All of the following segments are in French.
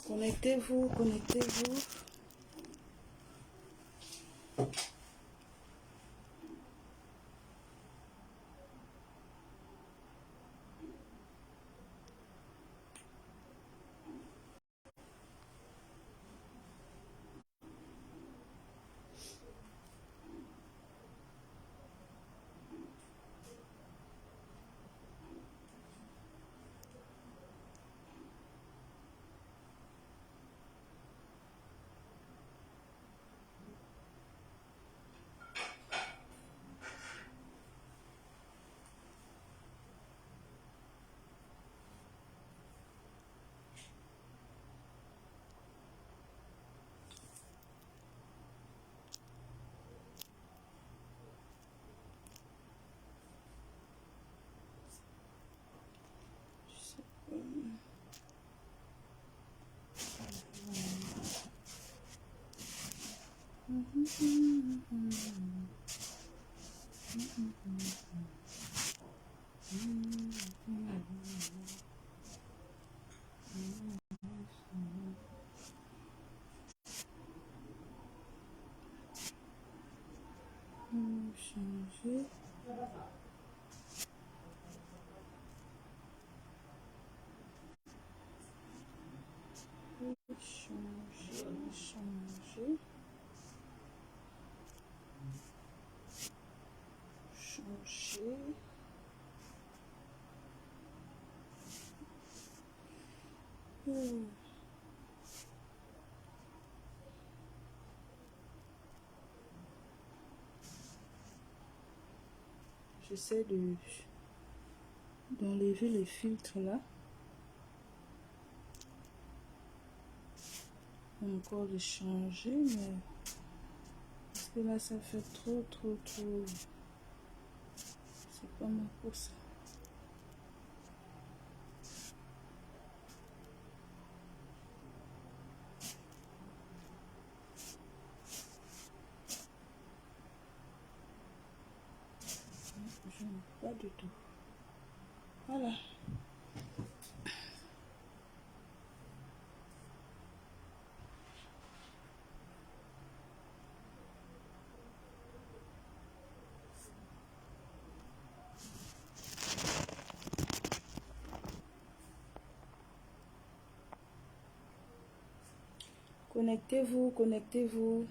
Connectez-vous, connectez-vous. Changer. Changer. J'essaie d'enlever les filtres là. Encore de changer, mais parce que là ça fait trop. C'est pas mal pour ça. Je n'aime pas du tout. Voilà. Connectez-vous, connectez-vous.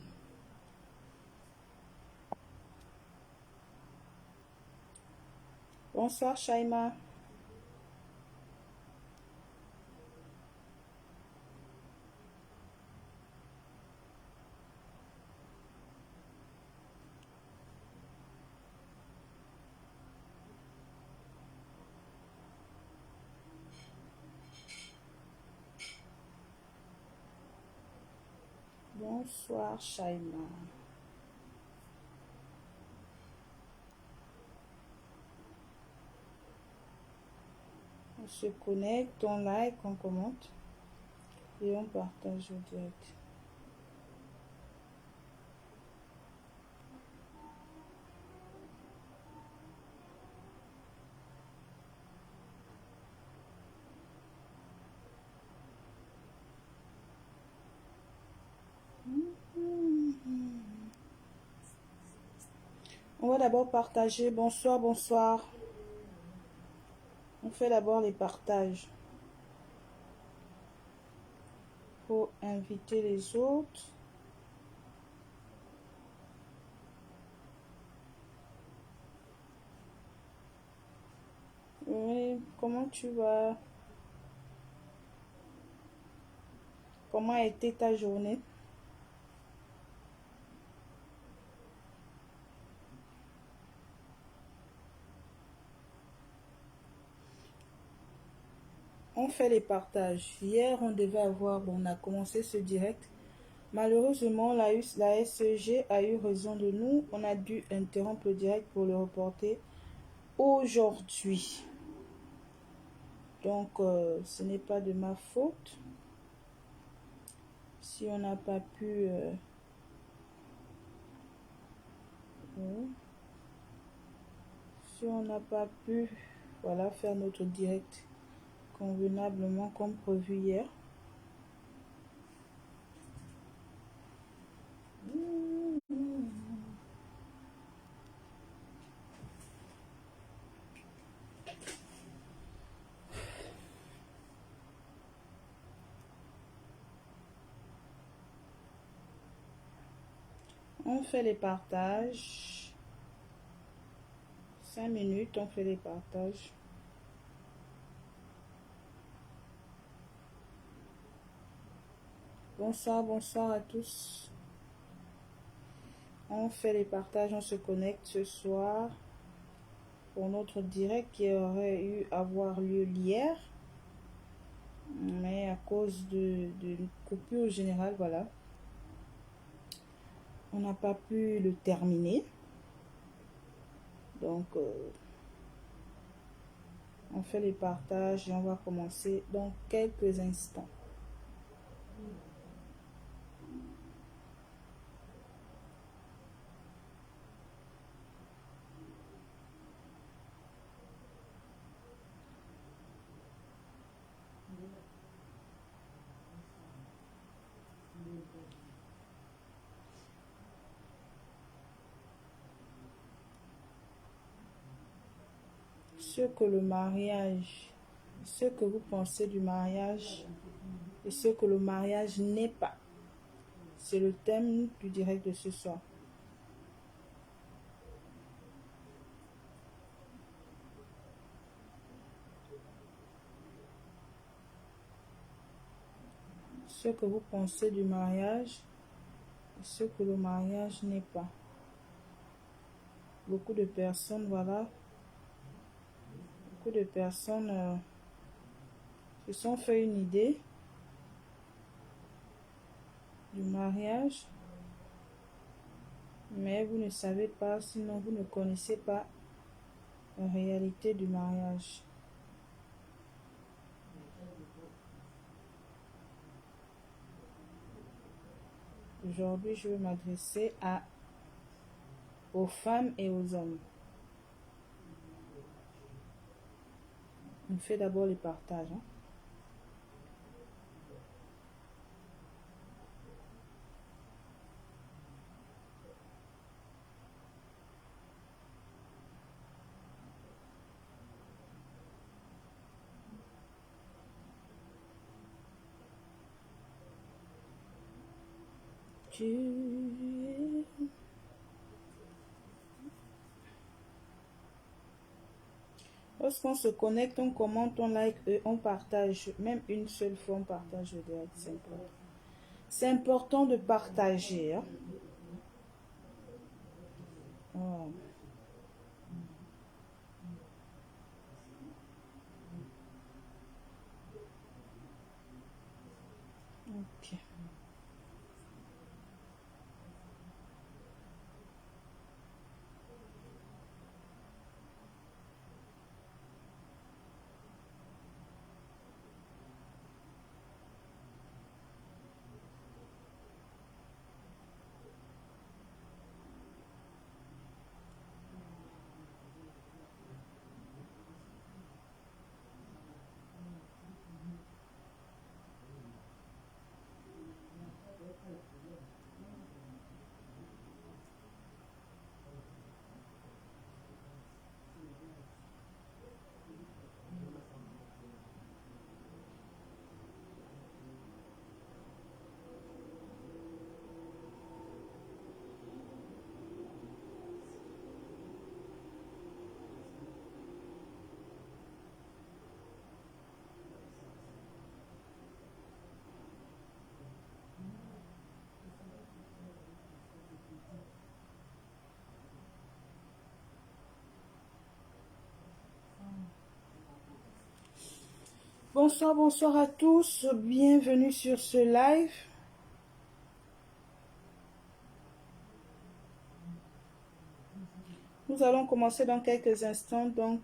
Bonsoir Shaima. Bonsoir Shaima. On se connecte, on like, on commente et on partage au direct. On va d'abord partager. Bonsoir, bonsoir. On fait d'abord les partages pour inviter les autres. comment tu vas? Comment a été ta journée? On fait les partages. Hier, on devait avoir, bon, on a commencé ce direct. Malheureusement, la SEG a eu raison de nous. On a dû interrompre le direct pour le reporter aujourd'hui. Donc, ce n'est pas de ma faute. Si on n'a pas pu... si on n'a pas pu, voilà, faire notre direct convenablement comme prévu hier. On fait les partages. 5 minutes, on fait les partages. Bonsoir, bonsoir à tous. On fait les partages, on se connecte ce soir pour notre direct qui aurait eu à avoir lieu hier. Mais à cause de coupure générale, voilà. On n'a pas pu le terminer. Donc, on fait les partages et on va commencer dans quelques instants. Ce que le mariage, ce que vous pensez du mariage et ce que le mariage n'est pas. C'est le thème du direct de ce soir. Ce que vous pensez du mariage et ce que le mariage n'est pas. Beaucoup de personnes, voilà, beaucoup de personnes se sont fait une idée du mariage, mais vous ne savez pas, sinon vous ne connaissez pas la réalité du mariage. Aujourd'hui, je vais m'adresser aux femmes et aux hommes. On fait d'abord les partages. Lorsqu'on se connecte, on commente, on like et on partage. Même une seule fois, on partage le direct. C'est important. C'est important de partager. Oh. Ok. Bonsoir, bonsoir à tous. Bienvenue sur ce live. Nous allons commencer dans quelques instants, donc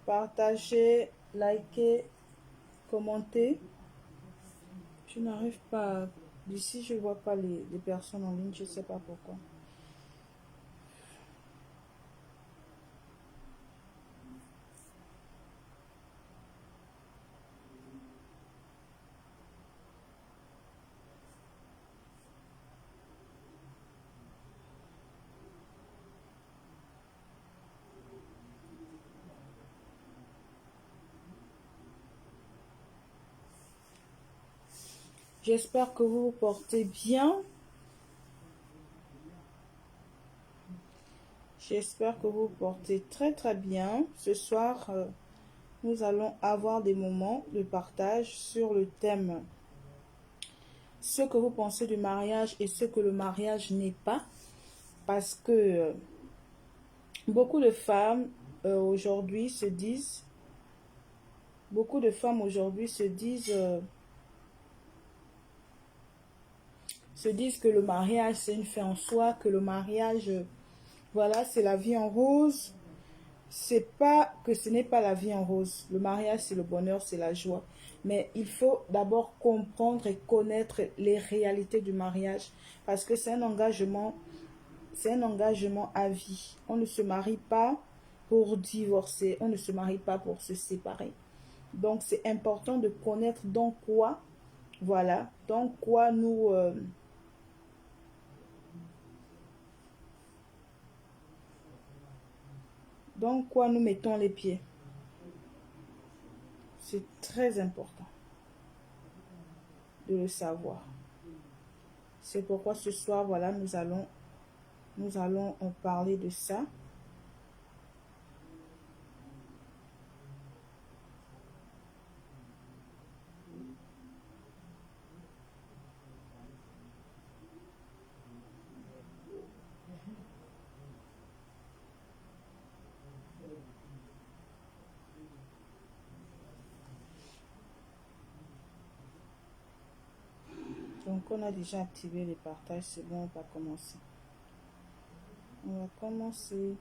partagez, likez, commentez. Je n'arrive pas. D'ici, je ne vois pas les personnes en ligne, je ne sais pas pourquoi. J'espère que vous vous portez bien. J'espère que vous vous portez très très bien. Ce soir, nous allons avoir des moments de partage sur le thème ce que vous pensez du mariage et ce que le mariage n'est pas. Parce que beaucoup de femmes aujourd'hui se disent, se disent que le mariage c'est une fin en soi, que le mariage, voilà, c'est la vie en rose. C'est pas que ce n'est pas la vie en rose. Le mariage c'est le bonheur, c'est la joie. Mais il faut d'abord comprendre et connaître les réalités du mariage parce que c'est un engagement à vie. On ne se marie pas pour divorcer, on ne se marie pas pour se séparer. Donc c'est important de connaître dans quoi, voilà, dans quoi nous mettons les pieds. C'est très important de le savoir. C'est pourquoi ce soir, voilà, nous allons en parler de ça. Donc, on a déjà activé les partages. C'est bon, on va commencer. On va commencer.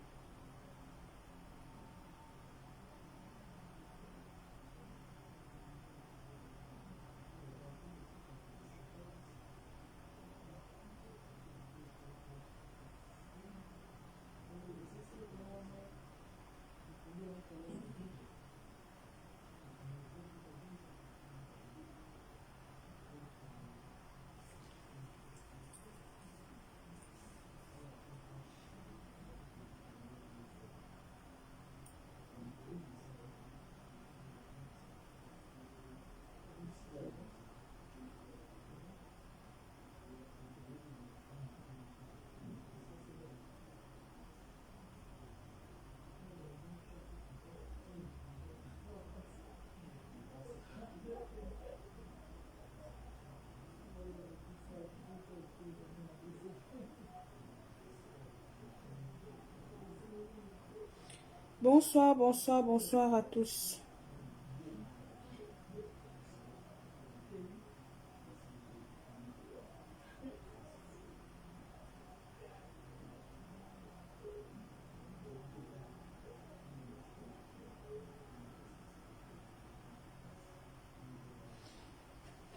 Bonsoir, bonsoir, bonsoir à tous.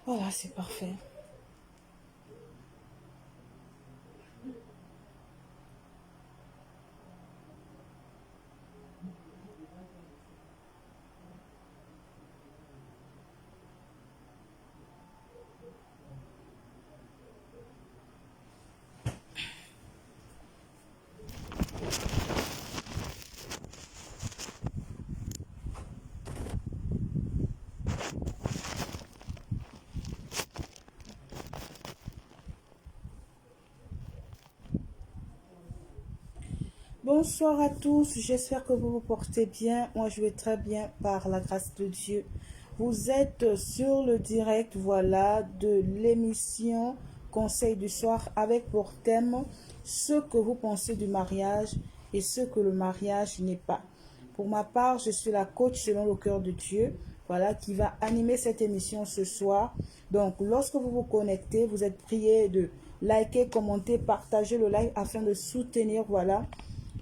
Voilà, c'est parfait. Bonsoir à tous, j'espère que vous vous portez bien. Moi, je vais très bien par la grâce de Dieu. Vous êtes sur le direct, voilà, de l'émission Conseil du soir avec pour thème ce que vous pensez du mariage et ce que le mariage n'est pas. Pour ma part, je suis la coach selon le cœur de Dieu, voilà, qui va animer cette émission ce soir. Donc, lorsque vous vous connectez, vous êtes priés de liker, commenter, partager le live afin de soutenir, voilà,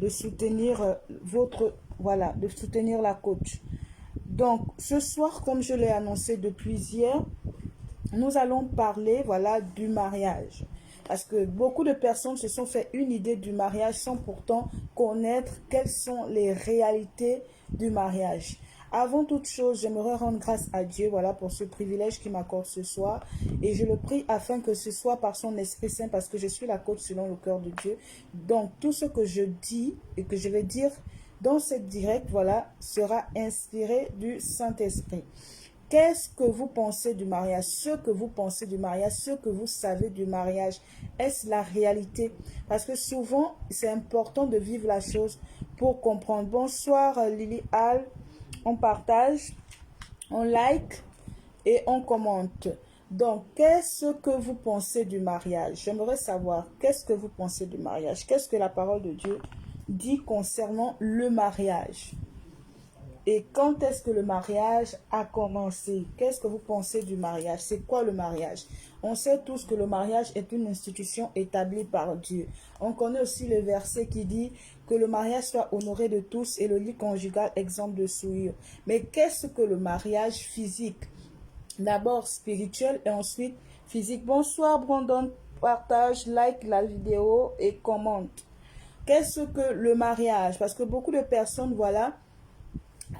de soutenir de soutenir la coach. Donc, ce soir, comme je l'ai annoncé depuis hier, nous allons parler, voilà, du mariage. Parce que beaucoup de personnes se sont fait une idée du mariage sans pourtant connaître quelles sont les réalités du mariage. Avant toute chose, j'aimerais rendre grâce à Dieu, voilà, pour ce privilège qu'il m'accorde ce soir. Et je le prie afin que ce soit par son Esprit Saint, parce que je suis la coach selon le cœur de Dieu. Donc, tout ce que je dis et que je vais dire dans cette direct, voilà, sera inspiré du Saint-Esprit. Qu'est-ce que vous pensez du mariage? Ce que vous pensez du mariage, ce que vous savez du mariage, est-ce la réalité? Parce que souvent, c'est important de vivre la chose pour comprendre. Bonsoir Lily Al, on partage, on like et on commente. Donc, qu'est-ce que vous pensez du mariage? J'aimerais savoir, qu'est-ce que vous pensez du mariage? Qu'est-ce que la parole de Dieu dit concernant le mariage? Et quand est-ce que le mariage a commencé? Qu'est-ce que vous pensez du mariage? C'est quoi le mariage? On sait tous que le mariage est une institution établie par Dieu. On connaît aussi le verset qui dit que le mariage soit honoré de tous et le lit conjugal exempt de souillure. Mais qu'est-ce que le mariage physique? D'abord spirituel et ensuite physique. Bonsoir Brandon, partage, like la vidéo et commente. Qu'est-ce que le mariage? Parce que beaucoup de personnes, voilà,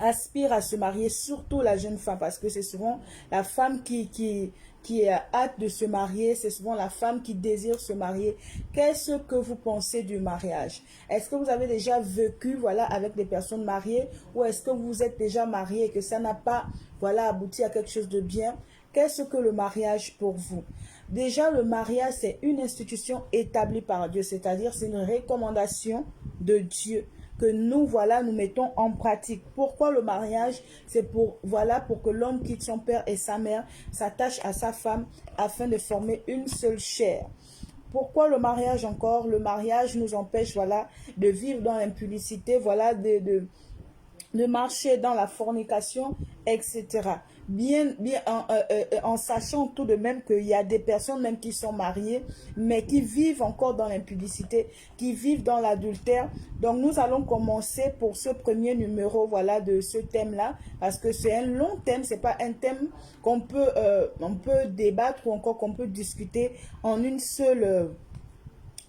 aspire à se marier, surtout la jeune femme, parce que c'est souvent la femme qui a hâte de se marier, c'est souvent la femme qui désire se marier. Qu'est-ce que vous pensez du mariage? Est-ce que vous avez déjà vécu, voilà, avec des personnes mariées, ou est-ce que vous êtes déjà marié et que ça n'a pas, voilà, abouti à quelque chose de bien? Qu'est-ce que le mariage pour vous? Déjà, le mariage, c'est une institution établie par Dieu, c'est-à-dire c'est une recommandation de Dieu que nous, voilà, nous mettons en pratique. Pourquoi le mariage? C'est pour, voilà, pour que l'homme quitte son père et sa mère, s'attache à sa femme afin de former une seule chair. Pourquoi le mariage encore? Le mariage nous empêche, voilà, de vivre dans l'impudicité, voilà, de marcher dans la fornication, etc. Bien en sachant tout de même qu'il y a des personnes même qui sont mariées, mais qui vivent encore dans l'impudicité, qui vivent dans l'adultère. Donc nous allons commencer pour ce premier numéro, voilà, de ce thème-là, parce que c'est un long thème, c'est pas un thème qu'on peut, on peut débattre ou encore qu'on peut discuter en une seule...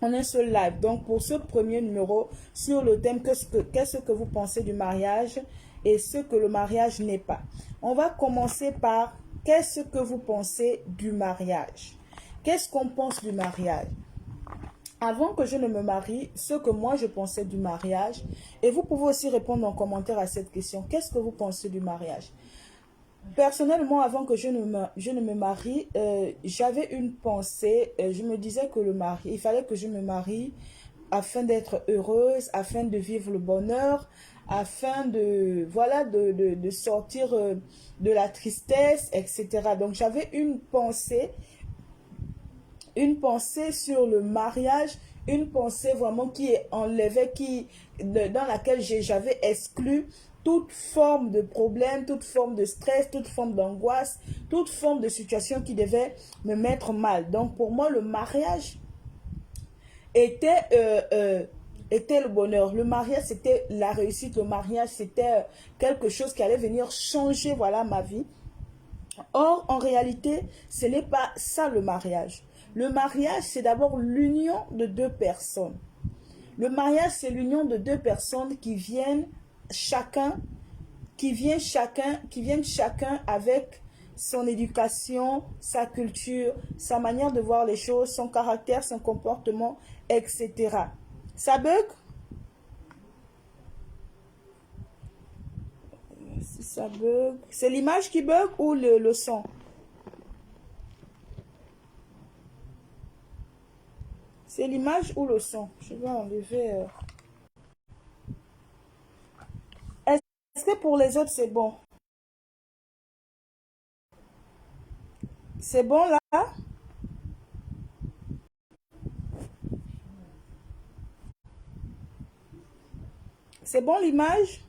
en un seul live. Donc pour ce premier numéro sur le thème qu'est-ce que vous pensez du mariage et ce que le mariage n'est pas. On va commencer par qu'est-ce que vous pensez du mariage? Qu'est-ce qu'on pense du mariage? Avant que je ne me marie, ce que moi je pensais du mariage, et vous pouvez aussi répondre en commentaire à cette question. Qu'est-ce que vous pensez du mariage? Personnellement, avant que je ne me marie, j'avais une pensée, je me disais que il fallait que je me marie afin d'être heureuse, afin de vivre le bonheur, afin de, voilà, de sortir de la tristesse, etc. Donc j'avais une pensée sur le mariage, une pensée vraiment qui enlevait, dans laquelle j'avais exclu toute forme de problème, toute forme de stress, toute forme d'angoisse, toute forme de situation qui devait me mettre mal. Donc pour moi, le mariage était le bonheur. Le mariage, c'était la réussite. Le mariage, c'était quelque chose qui allait venir changer, voilà, ma vie. Or, en réalité, ce n'est pas ça le mariage. Le mariage, c'est d'abord l'union de deux personnes. Le mariage, c'est l'union de deux personnes qui viennent chacun avec son éducation, sa culture, sa manière de voir les choses, son caractère, son comportement, etc. Ça bug? Si ça bug, c'est l'image qui bug ou le son? C'est l'image ou le son? Je vais enlever. Est-ce que pour les autres, c'est bon? C'est bon là? C'est bon l'image?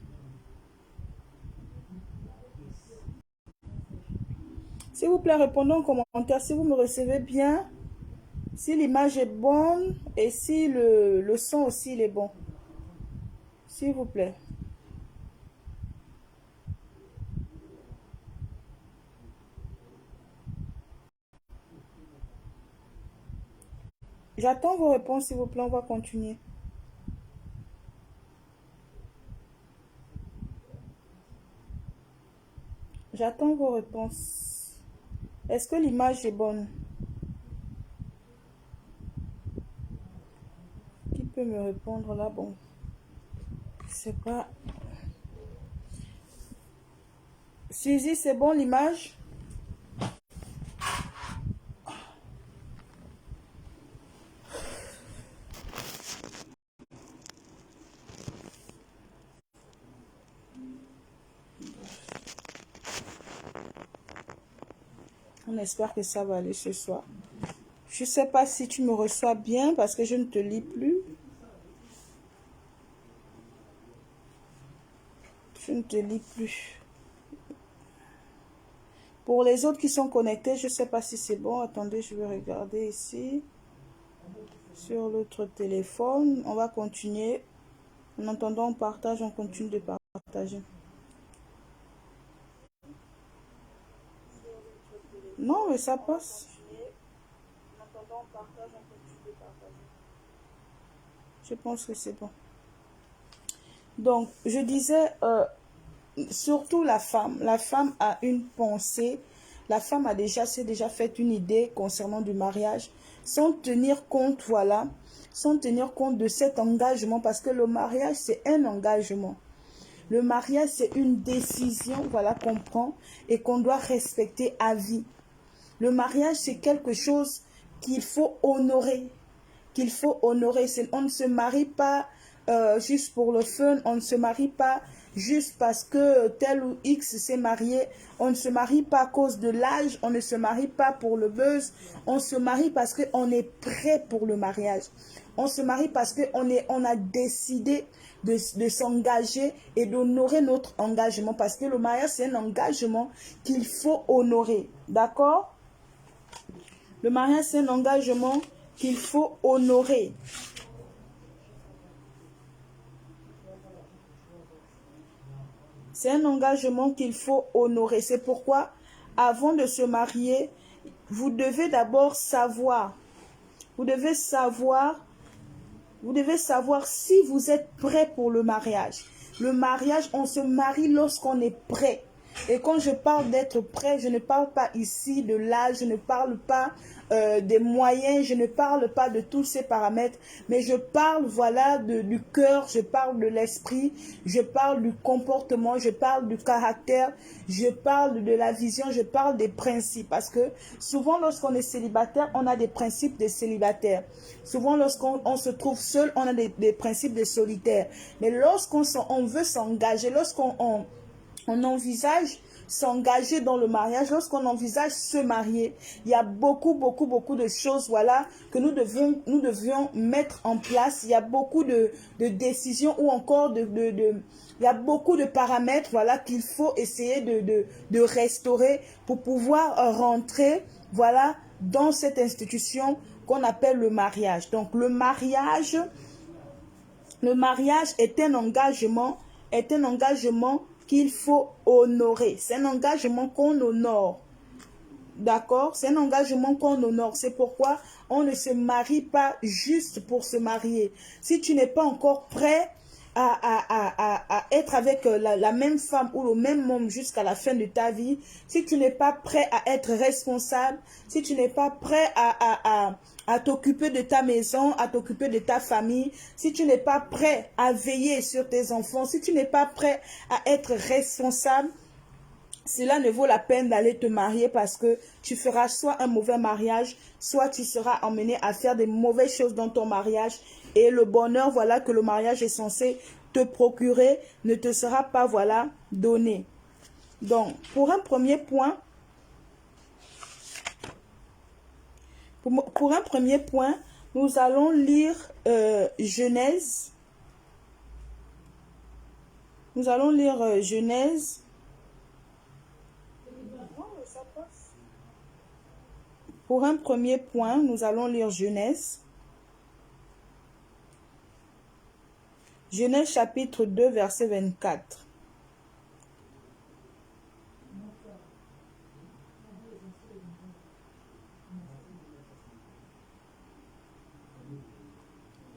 S'il vous plaît, répondez en commentaire si vous me recevez bien, si l'image est bonne et si le son aussi il est bon. S'il vous plaît. J'attends vos réponses, s'il vous plaît, on va continuer. J'attends vos réponses. Est-ce que l'image est bonne? Qui peut me répondre là? Bon, je sais pas. Suzy, c'est bon l'image? On espère que ça va aller ce soir. Je ne sais pas si tu me reçois bien parce que je ne te lis plus. Je ne te lis plus. Pour les autres qui sont connectés, je ne sais pas si c'est bon. Attendez, je vais regarder ici. Sur l'autre téléphone. On va continuer. En attendant, on partage, on continue de partager. Non, mais ça passe. Je pense que c'est bon. Donc, je disais, surtout la femme. La femme a une pensée. La femme s'est déjà fait une idée concernant du mariage. Sans tenir compte, voilà. Sans tenir compte de cet engagement. Parce que le mariage, c'est un engagement. Le mariage, c'est une décision, voilà, qu'on prend et qu'on doit respecter à vie. Le mariage, c'est quelque chose qu'il faut honorer. Qu'il faut honorer. On ne se marie pas juste pour le fun. On ne se marie pas juste parce que tel ou X s'est marié. On ne se marie pas à cause de l'âge. On ne se marie pas pour le buzz. On se marie parce qu'on est prêt pour le mariage. On se marie parce qu'on a décidé de s'engager et d'honorer notre engagement. Parce que le mariage, c'est un engagement qu'il faut honorer. D'accord? Le mariage, c'est un engagement qu'il faut honorer. C'est un engagement qu'il faut honorer. C'est pourquoi, avant de se marier, vous devez d'abord savoir. Vous devez savoir si vous êtes prêt pour le mariage. Le mariage, on se marie lorsqu'on est prêt. Et quand je parle d'être prêt, je ne parle pas ici de l'âge, je ne parle pas des moyens, je ne parle pas de tous ces paramètres, mais je parle, voilà, du cœur, je parle de l'esprit, je parle du comportement, je parle du caractère, je parle de la vision, je parle des principes. Parce que souvent, lorsqu'on est célibataire, on a des principes de célibataire. Souvent, lorsqu'on se trouve seul, on a des principes de solitaire. Mais lorsqu'on veut s'engager, lorsqu'on envisage s'engager dans le mariage, lorsqu'on envisage se marier, il y a beaucoup de choses, voilà, que nous devions mettre en place. Il y a beaucoup de décisions ou encore il y a beaucoup de paramètres, voilà, qu'il faut essayer de restaurer pour pouvoir rentrer, voilà, dans cette institution qu'on appelle le mariage. Donc, le mariage est un engagement qu'il faut honorer. C'est un engagement qu'on honore. D'accord? C'est un engagement qu'on honore. C'est pourquoi on ne se marie pas juste pour se marier. Si tu n'es pas encore prêt à être avec la même femme ou le même homme jusqu'à la fin de ta vie, si tu n'es pas prêt à être responsable, si tu n'es pas prêt à t'occuper de ta maison, à t'occuper de ta famille, si tu n'es pas prêt à veiller sur tes enfants, si tu n'es pas prêt à être responsable, cela ne vaut la peine d'aller te marier parce que tu feras soit un mauvais mariage, soit tu seras emmené à faire des mauvaises choses dans ton mariage et le bonheur, voilà, que le mariage est censé te procurer ne te sera pas, voilà, donné. Donc, pour un premier point, nous allons lire Genèse. Nous allons lire Genèse. Pour un premier point, nous allons lire Genèse. Genèse chapitre 2, verset 24.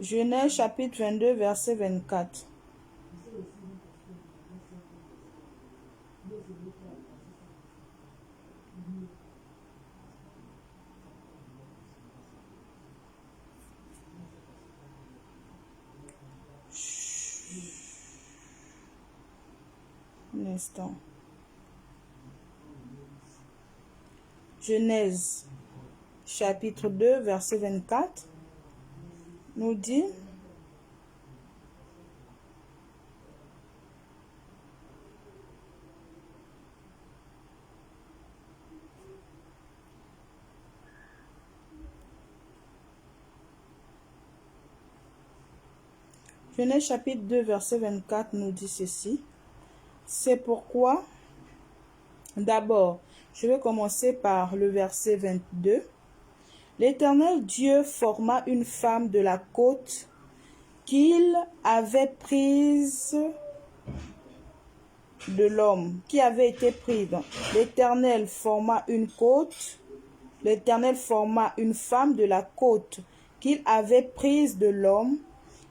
Genèse chapitre 22, verset 24. Un instant. Genèse chapitre 2, verset 24 nous dit: Genèse chapitre 2, verset 24 nous dit ceci. C'est pourquoi, d'abord, je vais commencer par le verset 22. L'Éternel Dieu forma une femme de la côte qu'il avait prise de l'homme, qui avait été prise. L'Éternel forma une côte, l'Éternel forma une femme de la côte qu'il avait prise de l'homme,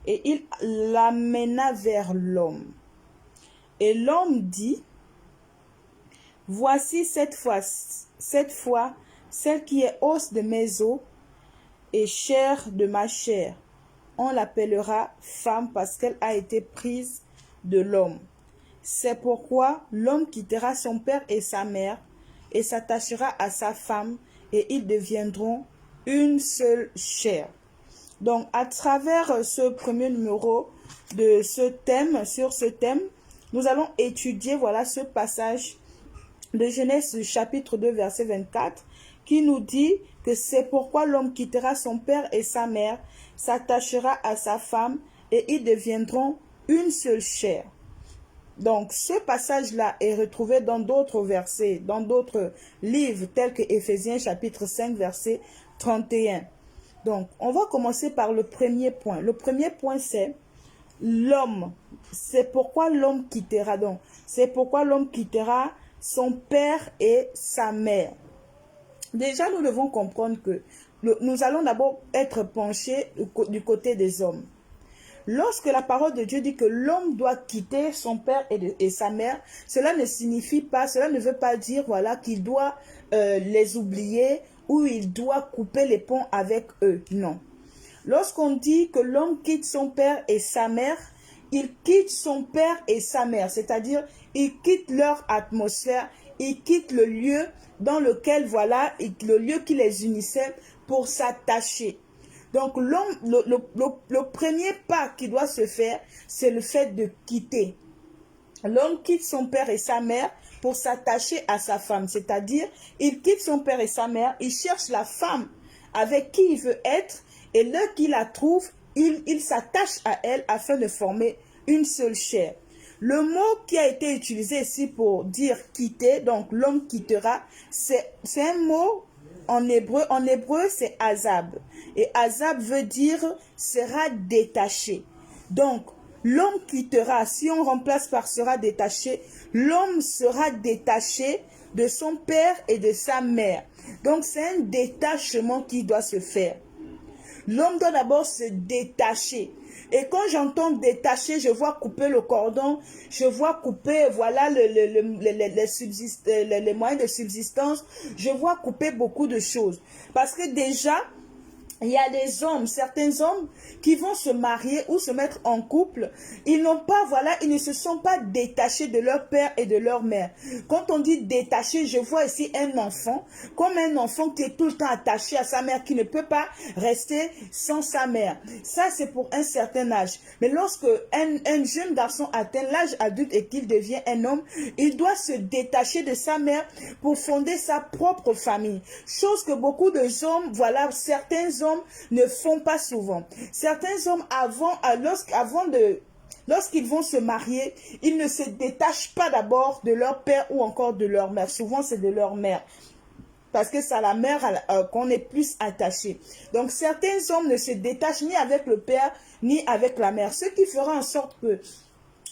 et il l'amena vers l'homme. Et l'homme dit: voici cette fois, celle qui est os de mes os et chair de ma chair. On l'appellera femme parce qu'elle a été prise de l'homme. C'est pourquoi l'homme quittera son père et sa mère et s'attachera à sa femme, et ils deviendront une seule chair. Donc, à travers ce premier numéro de ce thème, sur ce thème, nous allons étudier, voilà, ce passage de Genèse chapitre 2, verset 24, qui nous dit que c'est pourquoi l'homme quittera son père et sa mère, s'attachera à sa femme, et ils deviendront une seule chair. Donc, ce passage-là est retrouvé dans d'autres versets, dans d'autres livres, tels que Éphésiens chapitre 5, verset 31. Donc, on va commencer par le premier point. Le premier point, c'est l'homme. C'est pourquoi l'homme quittera. Donc, c'est pourquoi l'homme quittera son père et sa mère. Déjà, nous devons comprendre que nous allons d'abord être penchés du côté des hommes. Lorsque la parole de Dieu dit que l'homme doit quitter son père et sa mère, cela ne signifie pas, cela ne veut pas dire, voilà, qu'il doit les oublier ou il doit couper les ponts avec eux. Non. Lorsqu'on dit que l'homme quitte son père et sa mère, il quitte son père et sa mère, c'est-à-dire il quitte leur atmosphère, il quitte le lieu dans lequel, voilà, le lieu qui les unissait pour s'attacher. Donc, l'homme, le premier pas qui doit se faire, c'est le fait de quitter. L'homme quitte son père et sa mère pour s'attacher à sa femme. C'est-à-dire, il quitte son père et sa mère, il cherche la femme avec qui il veut être, et là qu'il la trouve, il s'attache à elle afin de former une seule chair. Le mot qui a été utilisé ici pour dire quitter, donc l'homme quittera, c'est un mot en hébreu. En hébreu, c'est azab. Et azab veut dire sera détaché. Donc, l'homme quittera, si on remplace par sera détaché, l'homme sera détaché de son père et de sa mère. Donc, c'est un détachement qui doit se faire. L'homme doit d'abord se détacher. Et quand j'entends détacher, je vois couper le cordon, je vois couper, voilà, les moyens de subsistance, je vois couper beaucoup de choses. Parce que déjà, il y a des hommes, certains hommes qui vont se marier ou se mettre en couple. Ils n'ont pas, voilà, ils ne se sont pas détachés de leur père et de leur mère. Quand on dit détaché, je vois ici un enfant, comme un enfant qui est tout le temps attaché à sa mère, qui ne peut pas rester sans sa mère. Ça, c'est pour un certain âge. Mais lorsque un jeune garçon atteint l'âge adulte et qu'il devient un homme, il doit se détacher de sa mère pour fonder sa propre famille. Chose que beaucoup de hommes, voilà, certains hommes ne font pas souvent. Certains hommes, avant lorsqu'ils vont se marier, ils ne se détachent pas d'abord de leur père ou encore de leur mère. Souvent, c'est de leur mère. Parce que c'est à la mère qu'on est plus attaché. Donc, certains hommes ne se détachent ni avec le père, ni avec la mère. Ce qui fera en sorte que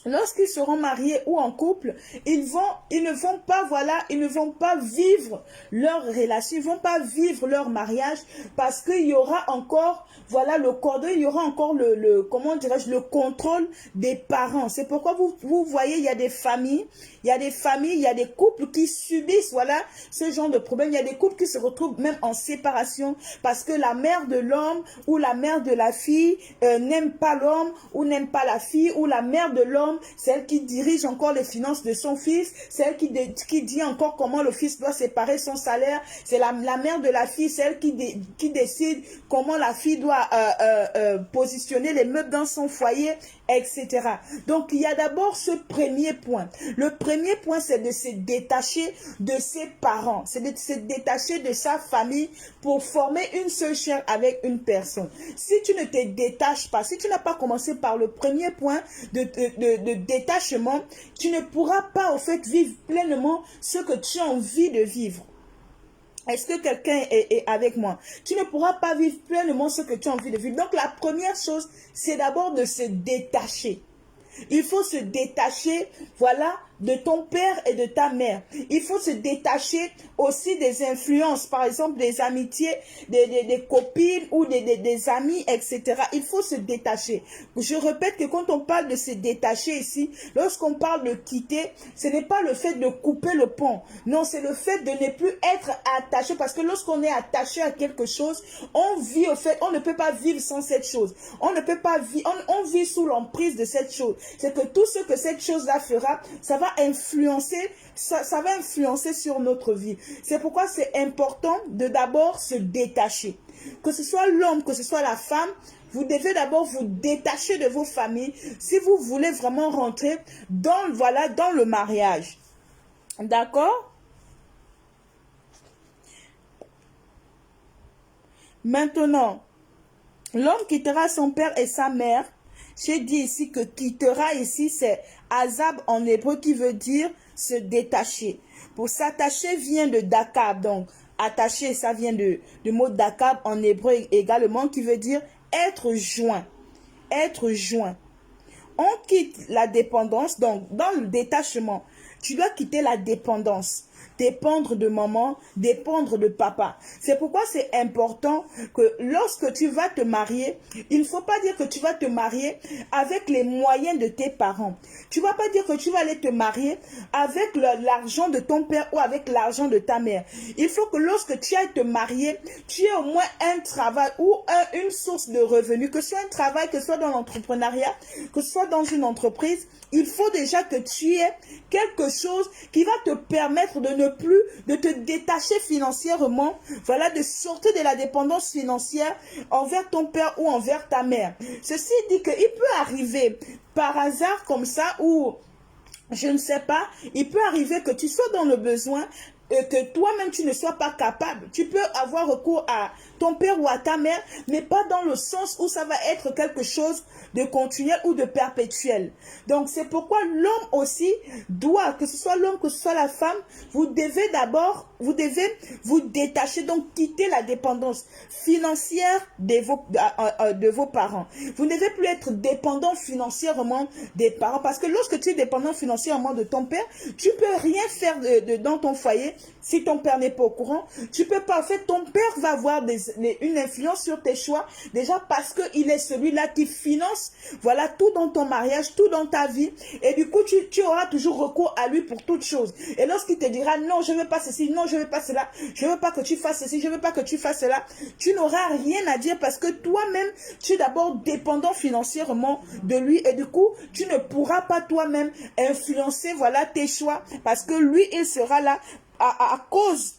lorsqu'ils seront mariés ou en couple, ils ne vont pas, voilà, ils ne vont pas vivre leur relation, ils ne vont pas vivre leur mariage parce qu'il y aura encore, voilà, le cordon, il y aura encore comment dirais-je, le contrôle des parents. C'est pourquoi vous voyez, il y a des familles, il y a des couples qui subissent, voilà, ce genre de problème. Il y a des couples qui se retrouvent même en séparation parce que la mère de l'homme ou la mère de la fille n'aime pas l'homme ou n'aime pas la fille, ou la mère de l'homme, celle qui dirige encore les finances de son fils, celle qui dit encore comment le fils doit séparer son salaire. C'est la mère de la fille, celle qui décide comment la fille doit positionner les meubles dans son foyer, etc. Donc, il y a d'abord ce premier point. Le premier point, c'est de se détacher de ses parents. C'est de se détacher de sa famille pour former une seule chair avec une personne. Si tu ne te détaches pas, si tu n'as pas commencé par le premier point de détachement, tu ne pourras pas, au fait, vivre pleinement ce que tu as envie de vivre. Est-ce que quelqu'un est avec moi? Tu ne pourras pas vivre pleinement ce que tu as envie de vivre. Donc, la première chose, c'est d'abord de se détacher. Il faut se détacher, voilà, de ton père et de ta mère. Il faut se détacher aussi des influences, par exemple des amitiés, des copines ou des amis, etc. Il faut se détacher. Je répète que quand on parle de se détacher ici, lorsqu'on parle de quitter, ce n'est pas le fait de couper le pont. Non, c'est le fait de ne plus être attaché, parce que lorsqu'on est attaché à quelque chose, on vit au fait, on ne peut pas vivre sans cette chose. On ne peut pas vivre, on vit sous l'emprise de cette chose. C'est que tout ce que cette chose-là fera, ça va influencer, ça va influencer sur notre vie. C'est pourquoi c'est important de d'abord se détacher. Que ce soit l'homme, que ce soit la femme, vous devez d'abord vous détacher de vos familles si vous voulez vraiment rentrer dans, voilà, dans le mariage. D'accord? Maintenant, l'homme quittera son père et sa mère. J'ai dit ici que quittera ici, c'est azab en hébreu qui veut dire se détacher. Pour s'attacher vient de dakab. Donc, attacher, ça vient du mot dakab en hébreu également qui veut dire être joint. Être joint. On quitte la dépendance. Donc, dans le détachement, tu dois quitter la dépendance. Dépendre de maman, dépendre de papa. C'est pourquoi c'est important que lorsque tu vas te marier, il ne faut pas dire que tu vas te marier avec les moyens de tes parents. Tu ne vas pas dire que tu vas aller te marier avec l'argent de ton père ou avec l'argent de ta mère. Il faut que lorsque tu ailles te marier, tu aies au moins un travail ou une source de revenus, que ce soit un travail, que ce soit dans l'entrepreneuriat, que ce soit dans une entreprise. Il faut déjà que tu aies quelque chose qui va te permettre de ne plus, de te détacher financièrement, voilà, de sortir de la dépendance financière envers ton père ou envers ta mère. Ceci dit qu'il peut arriver par hasard comme ça, ou je ne sais pas, il peut arriver que tu sois dans le besoin et que toi-même tu ne sois pas capable. Tu peux avoir recours à ton père ou à ta mère, mais pas dans le sens où ça va être quelque chose de continuel ou de perpétuel. Donc c'est pourquoi l'homme aussi doit, que ce soit l'homme, que ce soit la femme, vous devez d'abord, vous devez vous détacher, donc quitter la dépendance financière de vos parents. Vous ne devez plus être dépendant financièrement des parents, parce que lorsque tu es dépendant financièrement de ton père, tu peux rien faire dans ton foyer si ton père n'est pas au courant. Tu peux pas, en fait, ton père va avoir une influence sur tes choix, déjà parce qu'il est celui-là qui finance, voilà, tout dans ton mariage, tout dans ta vie, et du coup, tu auras toujours recours à lui pour toute chose. Et lorsqu'il te dira, non, je ne veux pas ceci, non, je ne veux pas cela, je ne veux pas que tu fasses ceci, je ne veux pas que tu fasses cela, tu n'auras rien à dire parce que toi-même, tu es d'abord dépendant financièrement de lui, et du coup, tu ne pourras pas toi-même influencer, voilà, tes choix, parce que lui, il sera là à cause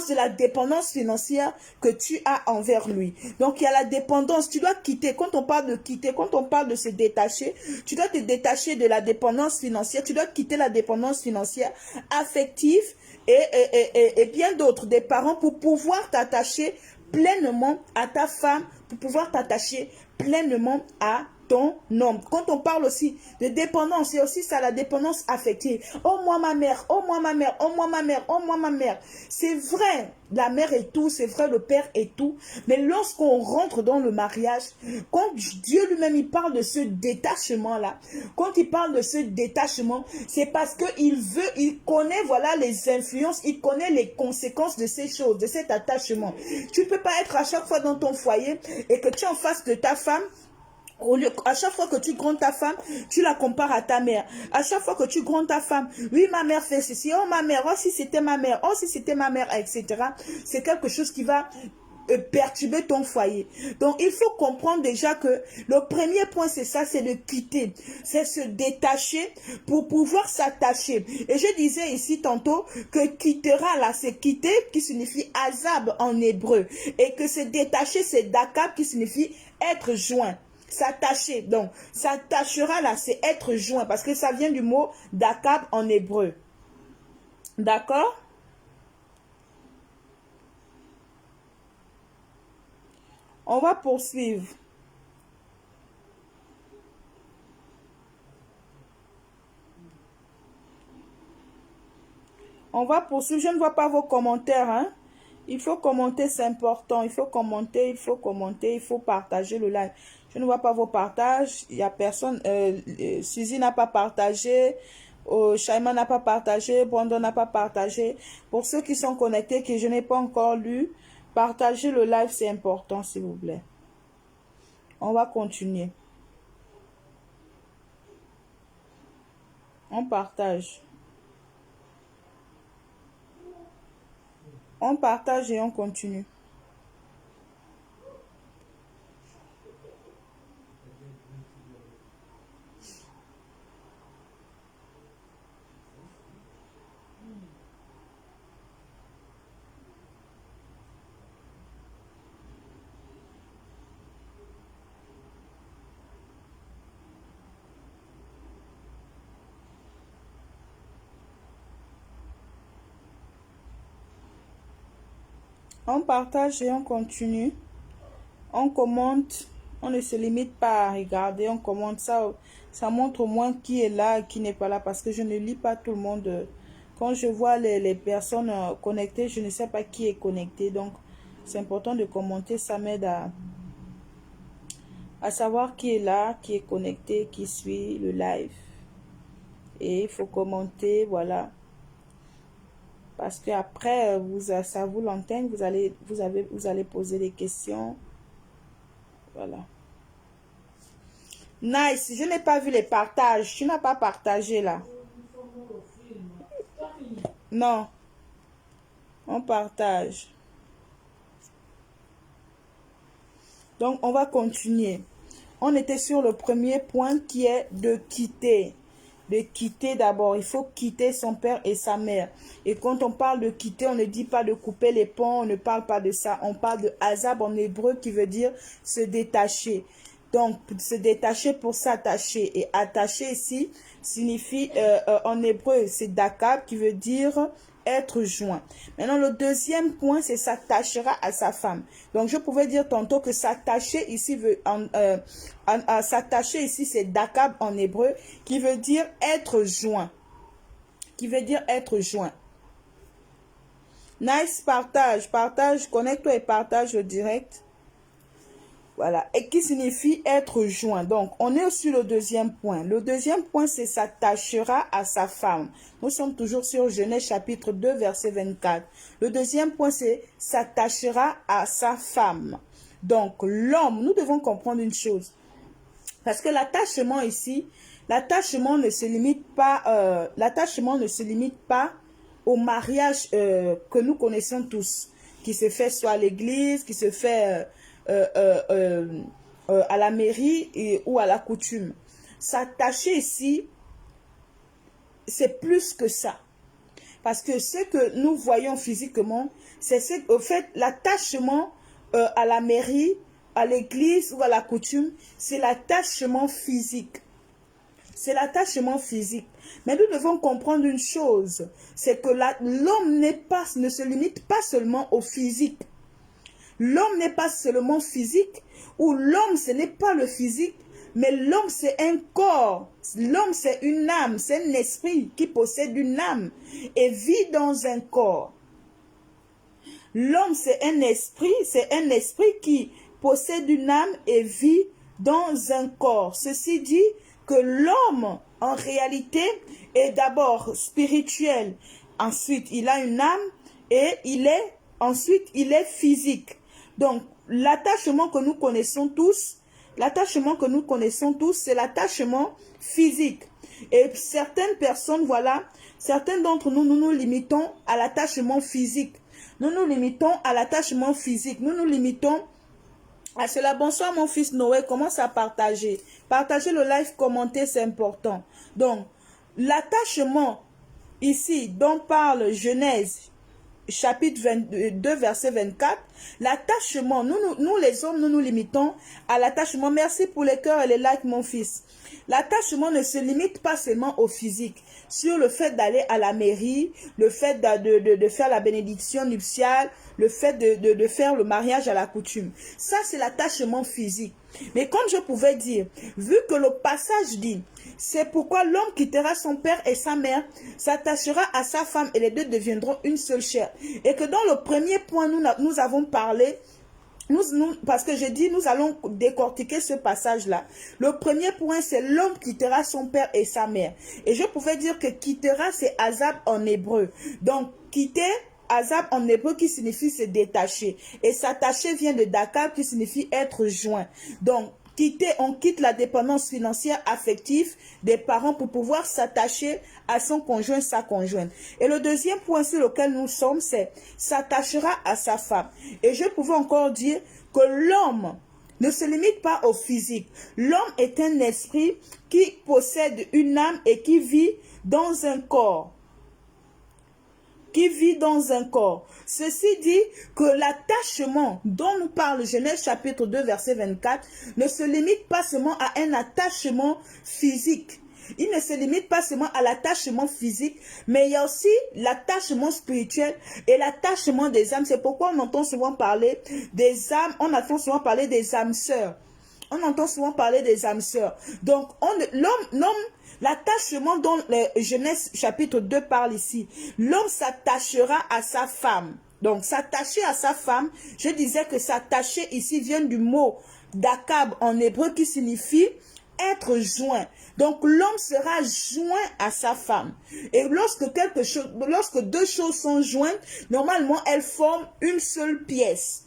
de la dépendance financière que tu as envers lui. Donc, il y a la dépendance. Tu dois quitter. Quand on parle de quitter, quand on parle de se détacher, tu dois te détacher de la dépendance financière. Tu dois quitter la dépendance financière, affective et bien d'autres, des parents, pour pouvoir t'attacher pleinement à ta femme, pour pouvoir t'attacher pleinement à ton homme. Quand on parle aussi de dépendance, c'est aussi ça, la dépendance affective. Oh moi ma mère, oh moi ma mère, oh moi ma mère, oh moi ma mère. C'est vrai, la mère est tout, c'est vrai, le père est tout. Mais lorsqu'on rentre dans le mariage, quand Dieu lui-même il parle de ce détachement-là, quand il parle de ce détachement, c'est parce qu'il veut, il connaît voilà les influences, il connaît les conséquences de ces choses, de cet attachement. Tu ne peux pas être à chaque fois dans ton foyer et que tu es en face de ta femme. À chaque fois que tu grondes ta femme, tu la compares à ta mère. À chaque fois que tu grondes ta femme, oui, ma mère fait ceci, oh ma mère, oh si c'était ma mère, oh si c'était ma mère, etc. C'est quelque chose qui va perturber ton foyer. Donc, il faut comprendre déjà que le premier point, c'est ça, c'est de quitter. C'est se détacher pour pouvoir s'attacher. Et je disais ici tantôt que quittera, là, c'est quitter qui signifie azab en hébreu. Et que se détacher, c'est dakab qui signifie être joint. S'attacher, donc s'attachera là, c'est être joint parce que ça vient du mot dakab en hébreu. D'accord? On va poursuivre. On va poursuivre. Je ne vois pas vos commentaires, hein? Il faut commenter, c'est important. Il faut commenter, il faut commenter, il faut partager le live. Je ne vois pas vos partages. Il n'y a personne. Suzy n'a pas partagé. Shaima n'a pas partagé. Brandon n'a pas partagé. Pour ceux qui sont connectés, que je n'ai pas encore lu, partagez le live, c'est important, s'il vous plaît. On va continuer. On partage. On partage et on continue. On partage et on continue. On commente. On ne se limite pas à regarder. On commente ça. Ça montre au moins qui est là et qui n'est pas là. Parce que je ne lis pas tout le monde. Quand je vois les personnes connectées, je ne sais pas qui est connecté. Donc, c'est important de commenter. Ça m'aide à savoir qui est là, qui est connecté, qui suit le live. Et il faut commenter, voilà. Parce que après ça vous l'antenne, vous allez poser des questions. Voilà. Nice. Je n'ai pas vu les partages. Tu n'as pas partagé là. Non. On partage. Donc, on va continuer. On était sur le premier point qui est de quitter. De quitter d'abord. Il faut quitter son père et sa mère. Et quand on parle de quitter, on ne dit pas de couper les ponts. On ne parle pas de ça. On parle de azab en hébreu qui veut dire se détacher. Donc, se détacher pour s'attacher. Et attacher ici signifie, en hébreu, c'est dakab qui veut dire être joint. Maintenant, le deuxième point, c'est s'attachera à sa femme. Donc, je pouvais dire tantôt que s'attacher ici, s'attacher ici, c'est dakab en hébreu, qui veut dire être joint. Qui veut dire être joint. Nice, partage, connecte-toi et partage le direct. Voilà, et qui signifie être joint. Donc, on est sur le deuxième point. Le deuxième point, c'est s'attachera à sa femme. Nous sommes toujours sur Genèse chapitre 2, verset 24. Le deuxième point, c'est s'attachera à sa femme. Donc, l'homme, nous devons comprendre une chose. Parce que l'attachement ici, l'attachement ne se limite pas, au mariage que nous connaissons tous, qui se fait soit à l'église, qui se fait à la mairie ou à la coutume. S'attacher ici, c'est plus que ça. Parce que ce que nous voyons physiquement, c'est au fait l'attachement à la mairie, à l'église ou à la coutume, c'est l'attachement physique. C'est l'attachement physique. Mais nous devons comprendre une chose, c'est que l'homme ne se limite pas seulement au physique. l'homme n'est pas seulement physique, ou l'homme ce n'est pas le physique, mais l'homme c'est un corps, l'homme c'est une âme, c'est un esprit qui possède une âme et vit dans un corps. L'homme c'est un esprit qui possède une âme et vit dans un corps. Ceci dit que l'homme en réalité est d'abord spirituel, ensuite il a une âme et ensuite il est physique. Donc l'attachement que nous connaissons tous, c'est l'attachement physique. Et certaines personnes, voilà, certains d'entre nous, nous nous limitons à l'attachement physique. Nous nous limitons à l'attachement physique. Nous nous limitons à cela. Bonsoir mon fils Noé, commence à partager. Partager le live, commenter, c'est important. Donc, l'attachement ici dont parle Genèse, chapitre 22, verset 24, l'attachement, nous les hommes, nous nous limitons à l'attachement. Merci pour les cœurs et les likes, mon fils. L'attachement ne se limite pas seulement au physique, sur le fait d'aller à la mairie, le fait de faire la bénédiction nuptiale, le fait de faire le mariage à la coutume. Ça, c'est l'attachement physique. Mais comme je pouvais dire, vu que le passage dit, c'est pourquoi l'homme quittera son père et sa mère, s'attachera à sa femme et les deux deviendront une seule chair. Et que dans le premier point, nous avons parlé, parce que j'ai dit, nous allons décortiquer ce passage-là. Le premier point, c'est l'homme quittera son père et sa mère. Et je pouvais dire que quittera, c'est azab en hébreu. Donc, quitter, azab en hébreu qui signifie se détacher. Et s'attacher vient de dakar qui signifie être joint. Donc, quitter, on quitte la dépendance financière affective des parents pour pouvoir s'attacher à son conjoint, sa conjointe. Et le deuxième point sur lequel nous sommes, c'est s'attachera à sa femme. Et je pouvais encore dire que l'homme ne se limite pas au physique. L'homme est un esprit qui possède une âme et qui vit dans un corps. Ceci dit que l'attachement dont nous parle Genèse chapitre 2 verset 24 ne se limite pas seulement à un attachement physique. Il ne se limite pas seulement à l'attachement physique, mais il y a aussi l'attachement spirituel et l'attachement des âmes. C'est pourquoi on entend souvent parler des âmes, on entend souvent parler des âmes sœurs. Donc, l'attachement dont Genèse chapitre 2 parle ici, l'homme s'attachera à sa femme. Donc, s'attacher à sa femme, je disais que s'attacher ici vient du mot dakab en hébreu qui signifie être joint. Donc, l'homme sera joint à sa femme. Et lorsque deux choses sont jointes, normalement, elles forment une seule pièce.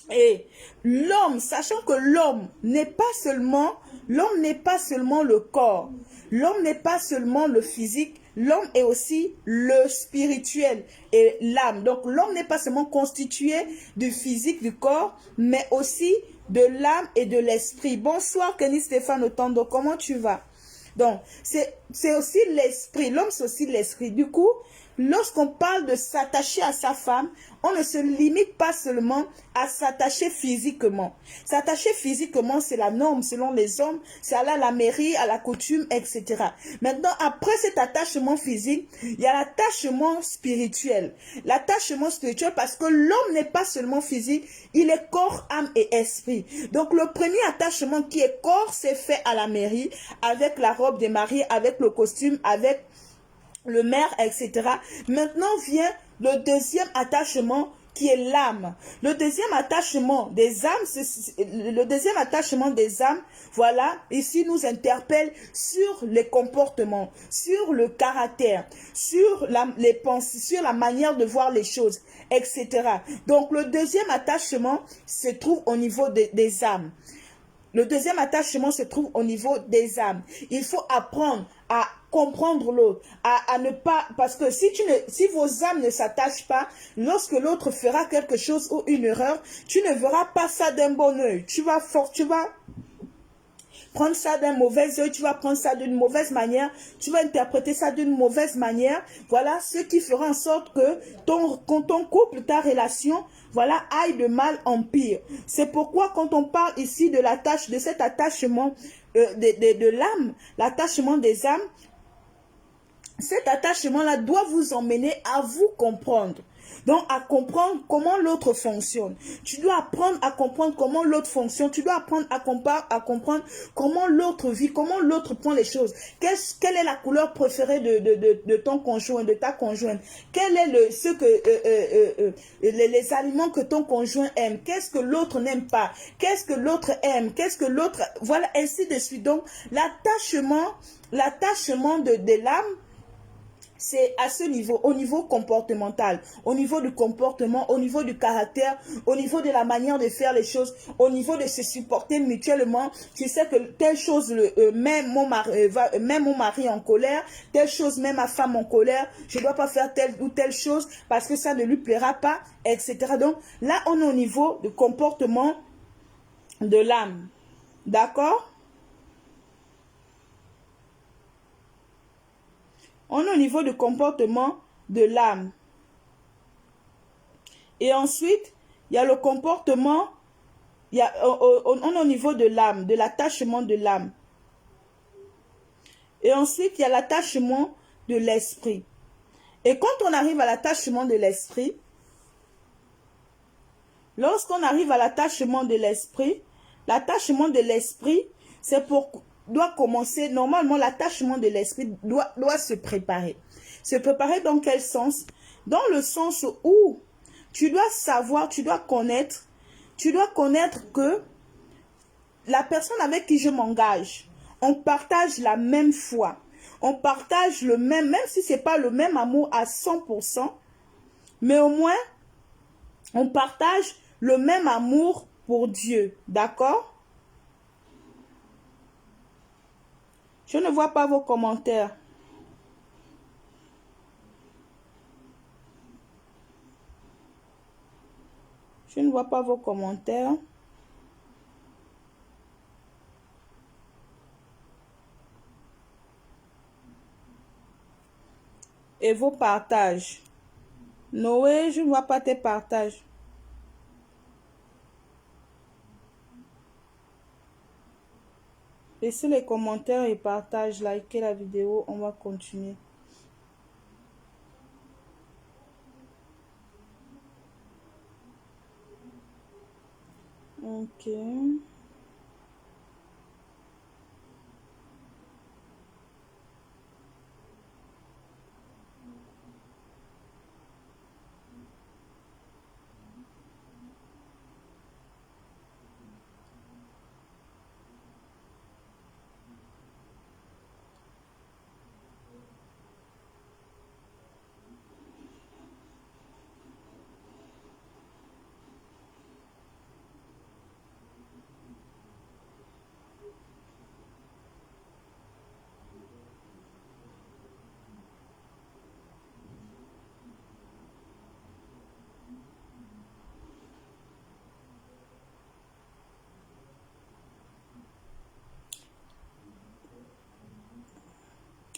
Et l'homme, sachant que l'homme n'est pas seulement le corps, l'homme n'est pas seulement le physique, l'homme est aussi le spirituel et l'âme. Donc l'homme n'est pas seulement constitué du physique, du corps, mais aussi de l'âme et de l'esprit. Bonsoir Kenny Stéphane Otondo, comment tu vas? Donc c'est aussi l'esprit, l'homme c'est aussi l'esprit. Du coup, lorsqu'on parle de s'attacher à sa femme, on ne se limite pas seulement à s'attacher physiquement. S'attacher physiquement, c'est la norme selon les hommes, c'est aller à la mairie, à la coutume, etc. Maintenant, après cet attachement physique, il y a l'attachement spirituel. L'attachement spirituel parce que l'homme n'est pas seulement physique, il est corps, âme et esprit. Donc le premier attachement qui est corps, c'est fait à la mairie, avec la robe des mariés, avec le costume, avec le maire, etc. Maintenant vient le deuxième attachement qui est l'âme. Le deuxième attachement des âmes, voilà, ici nous interpelle sur les comportements, sur le caractère, sur les pensées, sur la manière de voir les choses, etc. Donc le deuxième attachement se trouve au niveau des âmes. Le deuxième attachement se trouve au niveau des âmes. Il faut apprendre à comprendre l'autre, à ne pas, parce que si vos âmes ne s'attachent pas, lorsque l'autre fera quelque chose ou une erreur, tu ne verras pas ça d'un bon œil. Tu vas prendre ça d'un mauvais œil, tu vas prendre ça d'une mauvaise manière, tu vas interpréter ça d'une mauvaise manière. Voilà ce qui fera en sorte que ton couple, ta relation, voilà, aille de mal en pire. C'est pourquoi quand on parle ici de cet attachement de l'âme, l'attachement des âmes, cet attachement-là doit vous emmener à vous comprendre. Donc, à comprendre comment l'autre fonctionne. Tu dois apprendre à comprendre comment l'autre fonctionne. Tu dois apprendre à comprendre comment l'autre vit, comment l'autre prend les choses. Quelle est la couleur préférée de ton conjoint, de ta conjointe? Quel est les aliments que ton conjoint aime? Qu'est-ce que l'autre n'aime pas? Qu'est-ce que l'autre aime? Qu'est-ce que l'autre... Voilà, ainsi de suite. Donc, l'attachement de l'âme, c'est à ce niveau, au niveau comportemental, au niveau du comportement, au niveau du caractère, au niveau de la manière de faire les choses, au niveau de se supporter mutuellement. Tu sais que telle chose met mon mari en colère, telle chose met ma femme en colère, je ne dois pas faire telle ou telle chose parce que ça ne lui plaira pas, etc. Donc là, on est au niveau du comportement de l'âme. D'accord? On est au niveau du comportement de l'âme. Et ensuite, il y a le comportement, on est au niveau de l'âme, de l'attachement de l'âme. Et ensuite, il y a l'attachement de l'esprit. Et quand on arrive à l'attachement de l'esprit, lorsqu'on arrive à l'attachement de l'esprit, doit commencer, normalement l'attachement de l'esprit doit se préparer. Se préparer dans quel sens? Dans le sens où tu dois savoir, tu dois connaître que la personne avec qui je m'engage, on partage la même foi. On partage même si ce n'est pas le même amour à 100%, mais au moins, on partage le même amour pour Dieu. D'accord? Je ne vois pas vos commentaires. Je ne vois pas vos commentaires. Et vos partages. Noé, je ne vois pas tes partages. Laissez les commentaires et partage, likez la vidéo, on va continuer. Ok.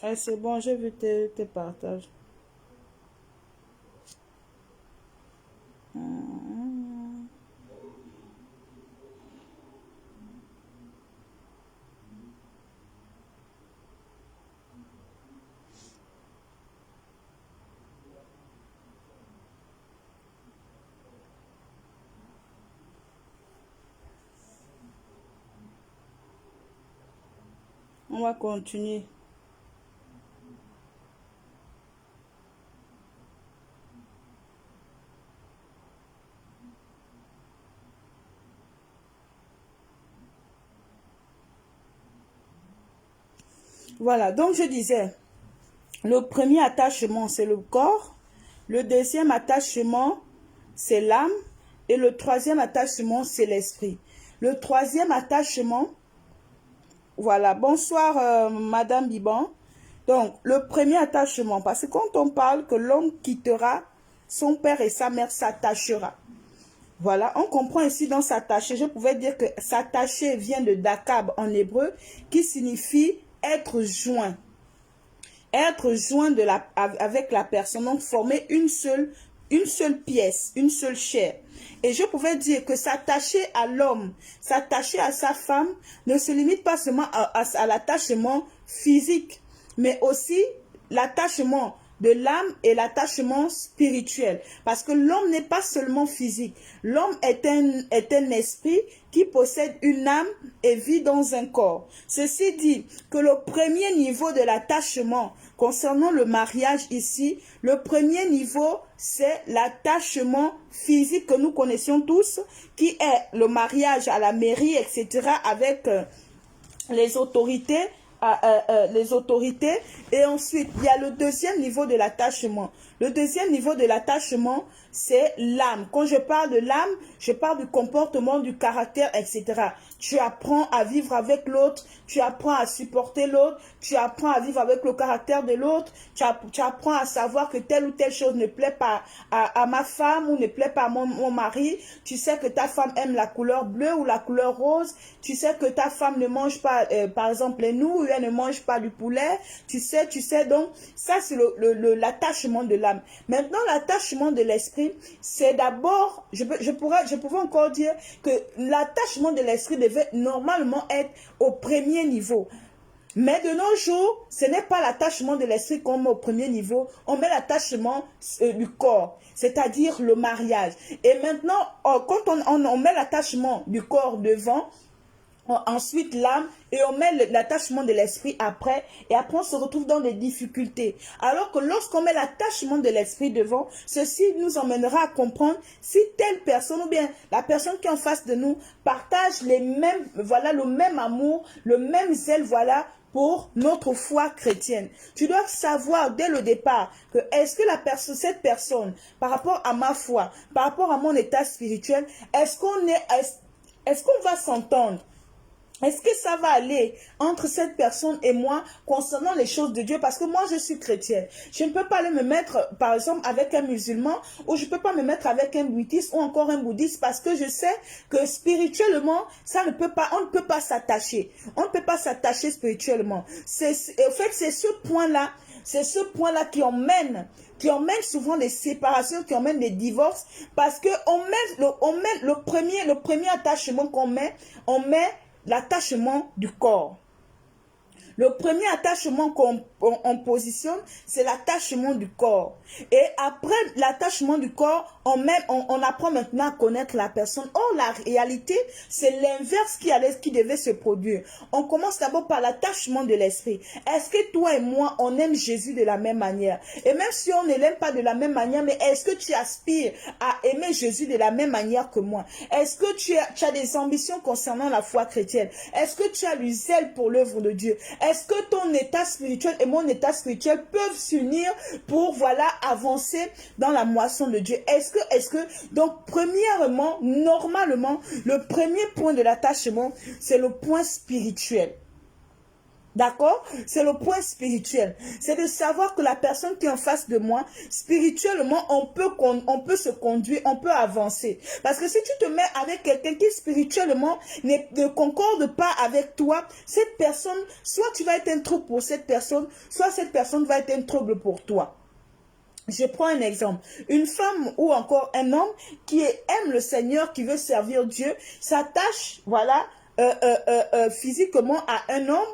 Ah, c'est bon, j'ai vu tes partages. On va continuer. Voilà, donc je disais, le premier attachement, c'est le corps. Le deuxième attachement, c'est l'âme. Et le troisième attachement, c'est l'esprit. Le troisième attachement, voilà, bonsoir Madame Biban. Donc, le premier attachement, parce que quand on parle que l'homme quittera son père et sa mère s'attachera. Voilà, on comprend ici dans s'attacher. Je pouvais dire que s'attacher vient de dakab en hébreu, qui signifie être joint. Être joint avec la personne, donc former une seule pièce, une seule chair. Et je pouvais dire que s'attacher à l'homme, s'attacher à sa femme, ne se limite pas seulement à l'attachement physique, mais aussi l'attachement de l'âme et l'attachement spirituel. Parce que l'homme n'est pas seulement physique. L'homme est un esprit qui possède une âme et vit dans un corps. Ceci dit que le premier niveau de l'attachement concernant le mariage ici, le premier niveau, c'est l'attachement physique que nous connaissions tous, qui est le mariage à la mairie, etc., avec les autorités, et ensuite il y a le deuxième niveau de l'attachement. Le deuxième niveau de l'attachement, c'est l'âme. Quand je parle de l'âme, je parle du comportement, du caractère, etc. Tu apprends à vivre avec l'autre, tu apprends à supporter l'autre, tu apprends à vivre avec le caractère de l'autre, tu apprends à savoir que telle ou telle chose ne plaît pas à ma femme ou ne plaît pas à mon mari. Tu sais que ta femme aime la couleur bleue ou la couleur rose. Tu sais que ta femme ne mange pas, par exemple, les nouilles, ou elle ne mange pas du poulet. Tu sais, donc, ça c'est l'attachement de l'âme. Maintenant, l'attachement de l'esprit, c'est d'abord, je pouvais encore dire que l'attachement de l'esprit devait normalement être au premier niveau. Mais de nos jours, ce n'est pas l'attachement de l'esprit qu'on met au premier niveau, on met l'attachement du corps, c'est-à-dire le mariage. Et maintenant, quand on met l'attachement du corps devant, ensuite l'âme, et on met l'attachement de l'esprit après, et après on se retrouve dans des difficultés. Alors que lorsqu'on met l'attachement de l'esprit devant, ceci nous emmènera à comprendre si telle personne ou bien la personne qui est en face de nous partage les mêmes, voilà, le même amour, le même zèle, voilà, pour notre foi chrétienne. Tu dois savoir dès le départ que est-ce que cette personne, par rapport à ma foi, par rapport à mon état spirituel, est-ce qu'on va s'entendre? Est-ce que ça va aller entre cette personne et moi concernant les choses de Dieu? Parce que moi, je suis chrétienne. Je ne peux pas aller me mettre, par exemple, avec un musulman, ou je ne peux pas me mettre avec un bouddhiste ou encore un bouddhiste, parce que je sais que spirituellement, on ne peut pas s'attacher. On ne peut pas s'attacher spirituellement. En fait, c'est ce point-là qui emmène souvent des séparations, qui emmène des divorces, parce que on met le premier attachement qu'on met, on met l'attachement du corps. Le premier attachement qu'on positionne, c'est l'attachement du corps. Et après l'attachement du corps, on apprend maintenant à connaître la personne. Or, la réalité, c'est l'inverse qui devait se produire. On commence d'abord par l'attachement de l'esprit. Est-ce que toi et moi, on aime Jésus de la même manière? Et même si on ne l'aime pas de la même manière, mais est-ce que tu aspires à aimer Jésus de la même manière que moi? Est-ce que tu as des ambitions concernant la foi chrétienne? Est-ce que tu as du zèle pour l'œuvre de Dieu? Est-ce que ton état spirituel et mon état spirituel peuvent s'unir pour, voilà, avancer dans la moisson de Dieu? Donc, premièrement, normalement, le premier point de l'attachement, c'est le point spirituel. D'accord? C'est le point spirituel. C'est de savoir que la personne qui est en face de moi, spirituellement, on peut se conduire, on peut avancer. Parce que si tu te mets avec quelqu'un qui spirituellement ne concorde pas avec toi, cette personne, soit tu vas être un trouble pour cette personne, soit cette personne va être un trouble pour toi. Je prends un exemple. Une femme ou encore un homme qui aime le Seigneur, qui veut servir Dieu, s'attache, voilà, physiquement à un homme.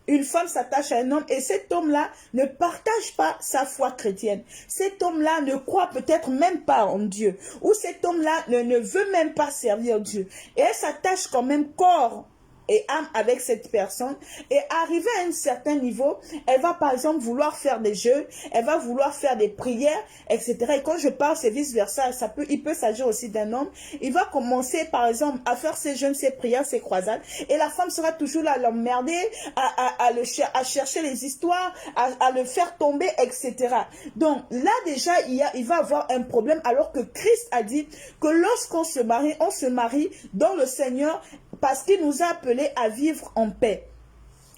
Une femme s'attache à un homme et cet homme-là ne partage pas sa foi chrétienne. Cet homme-là ne croit peut-être même pas en Dieu. Ou cet homme-là ne veut même pas servir Dieu. Et elle s'attache quand même corps et âme avec cette personne, et arrivée à un certain niveau, elle va par exemple vouloir faire des jeûnes, elle va vouloir faire des prières, etc. Et quand je parle, c'est vice-versa, il peut s'agir aussi d'un homme. Il va commencer par exemple à faire ses jeûnes, ses prières, ses croisades, et la femme sera toujours là à l'emmerder, à chercher les histoires, à le faire tomber, etc. Donc là déjà, il va avoir un problème, alors que Christ a dit que lorsqu'on se marie, on se marie dans le Seigneur, parce qu'il nous a appelés à vivre en paix.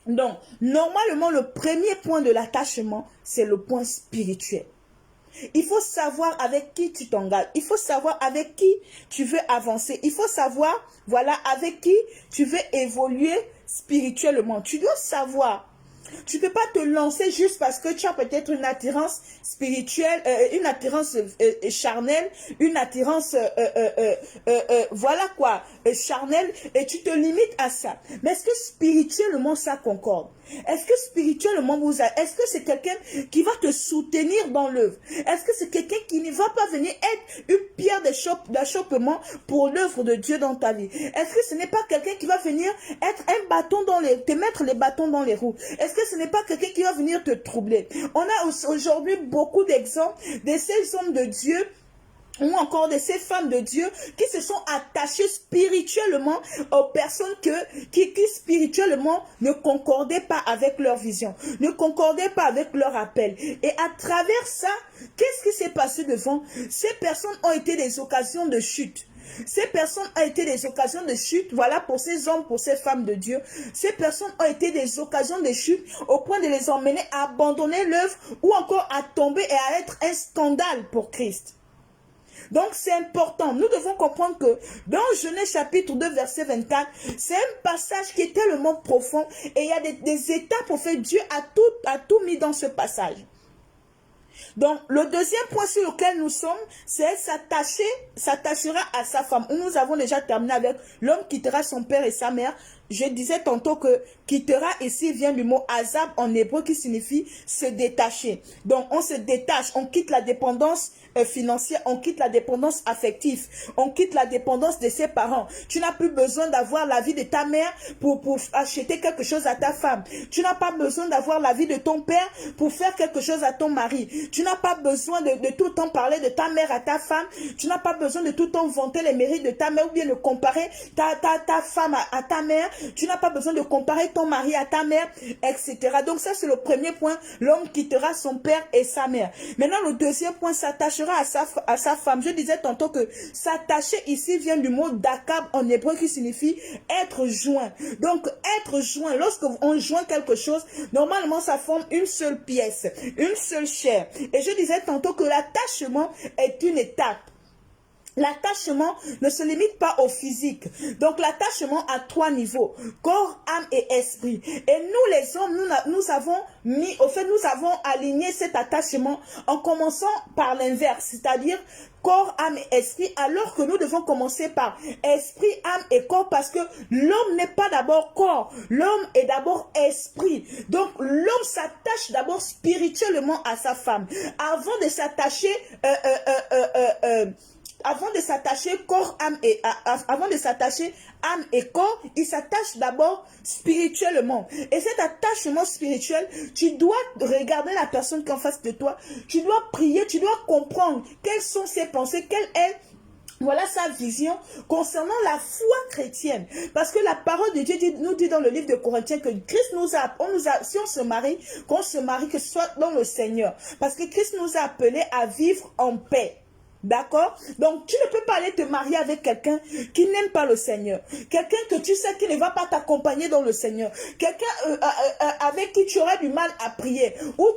Donc, normalement, le premier point de l'attachement, c'est le point spirituel. Il faut savoir avec qui tu t'engages. Il faut savoir avec qui tu veux avancer. Il faut savoir, voilà, avec qui tu veux évoluer spirituellement. Tu dois savoir Tu ne peux pas te lancer juste parce que tu as peut-être une attirance spirituelle, une attirance charnelle, une attirance, voilà quoi, charnelle, et tu te limites à ça. Mais est-ce que spirituellement ça concorde? Est-ce que spirituellement est-ce que c'est quelqu'un qui va te soutenir dans l'œuvre? Est-ce que c'est quelqu'un qui ne va pas venir être une pierre d'achoppement pour l'œuvre de Dieu dans ta vie? Est-ce que ce n'est pas quelqu'un qui va venir être un bâton te mettre les bâtons dans les roues? Est-ce que ce n'est pas quelqu'un qui va venir te troubler? On a aujourd'hui beaucoup d'exemples de ces hommes de Dieu ou encore de ces femmes de Dieu qui se sont attachées spirituellement aux personnes qui spirituellement ne concordaient pas avec leur vision, ne concordaient pas avec leur appel. Et à travers ça, qu'est-ce qui s'est passé devant? Ces personnes ont été des occasions de chute. Ces personnes ont été des occasions de chute, voilà, pour ces hommes, pour ces femmes de Dieu. Ces personnes ont été des occasions de chute au point de les emmener à abandonner l'œuvre ou encore à tomber et à être un scandale pour Christ. Donc c'est important, nous devons comprendre que dans Genèse chapitre 2 verset 24, c'est un passage qui est tellement profond et il y a des étapes au fait Dieu a tout mis dans ce passage. Donc, le deuxième point sur lequel nous sommes, c'est s'attachera à sa femme. Nous avons déjà terminé avec l'homme quittera son père et sa mère. Je disais tantôt que quittera ici vient du mot azab en hébreu qui signifie se détacher. Donc, on se détache, on quitte la dépendance financière, on quitte la dépendance affective, on quitte la dépendance de ses parents. Tu n'as plus besoin d'avoir l'avis de ta mère pour acheter quelque chose à ta femme. Tu n'as pas besoin d'avoir l'avis de ton père pour faire quelque chose à ton mari. Tu n'as pas besoin de tout le temps parler de ta mère à ta femme. Tu n'as pas besoin de tout le temps vanter les mérites de ta mère ou bien de comparer ta femme à ta mère. Tu n'as pas besoin de comparer ton mari à ta mère, etc. Donc ça, c'est le premier point. L'homme quittera son père et sa mère. Maintenant, le deuxième point, s'attachera à sa femme. Je disais tantôt que s'attacher ici vient du mot dakab en hébreu qui signifie être joint. Donc, être joint, lorsque on joint quelque chose, normalement, ça forme une seule pièce, une seule chair. Et je disais tantôt que l'attachement est une étape. L'attachement ne se limite pas au physique. Donc, l'attachement à 3 niveaux. Corps, âme et esprit. Et nous, les hommes, nous avons aligné cet attachement en commençant par l'inverse. C'est-à-dire, corps, âme et esprit, alors que nous devons commencer par esprit, âme et corps, parce que l'homme n'est pas d'abord corps. L'homme est d'abord esprit. Donc, l'homme s'attache d'abord spirituellement à sa femme. Avant de s'attacher âme et corps, il s'attache d'abord spirituellement. Et cet attachement spirituel, tu dois regarder la personne qui est en face de toi, tu dois prier, tu dois comprendre quelles sont ses pensées, quelle est voilà sa vision concernant la foi chrétienne. Parce que la parole de Dieu nous dit dans le livre de Corinthiens que Christ si on se marie, qu'on se marie, que ce soit dans le Seigneur. Parce que Christ nous a appelés à vivre en paix. D'accord? Donc, tu ne peux pas aller te marier avec quelqu'un qui n'aime pas le Seigneur. Quelqu'un que tu sais qui ne va pas t'accompagner dans le Seigneur. Quelqu'un avec qui tu auras du mal à prier. Ou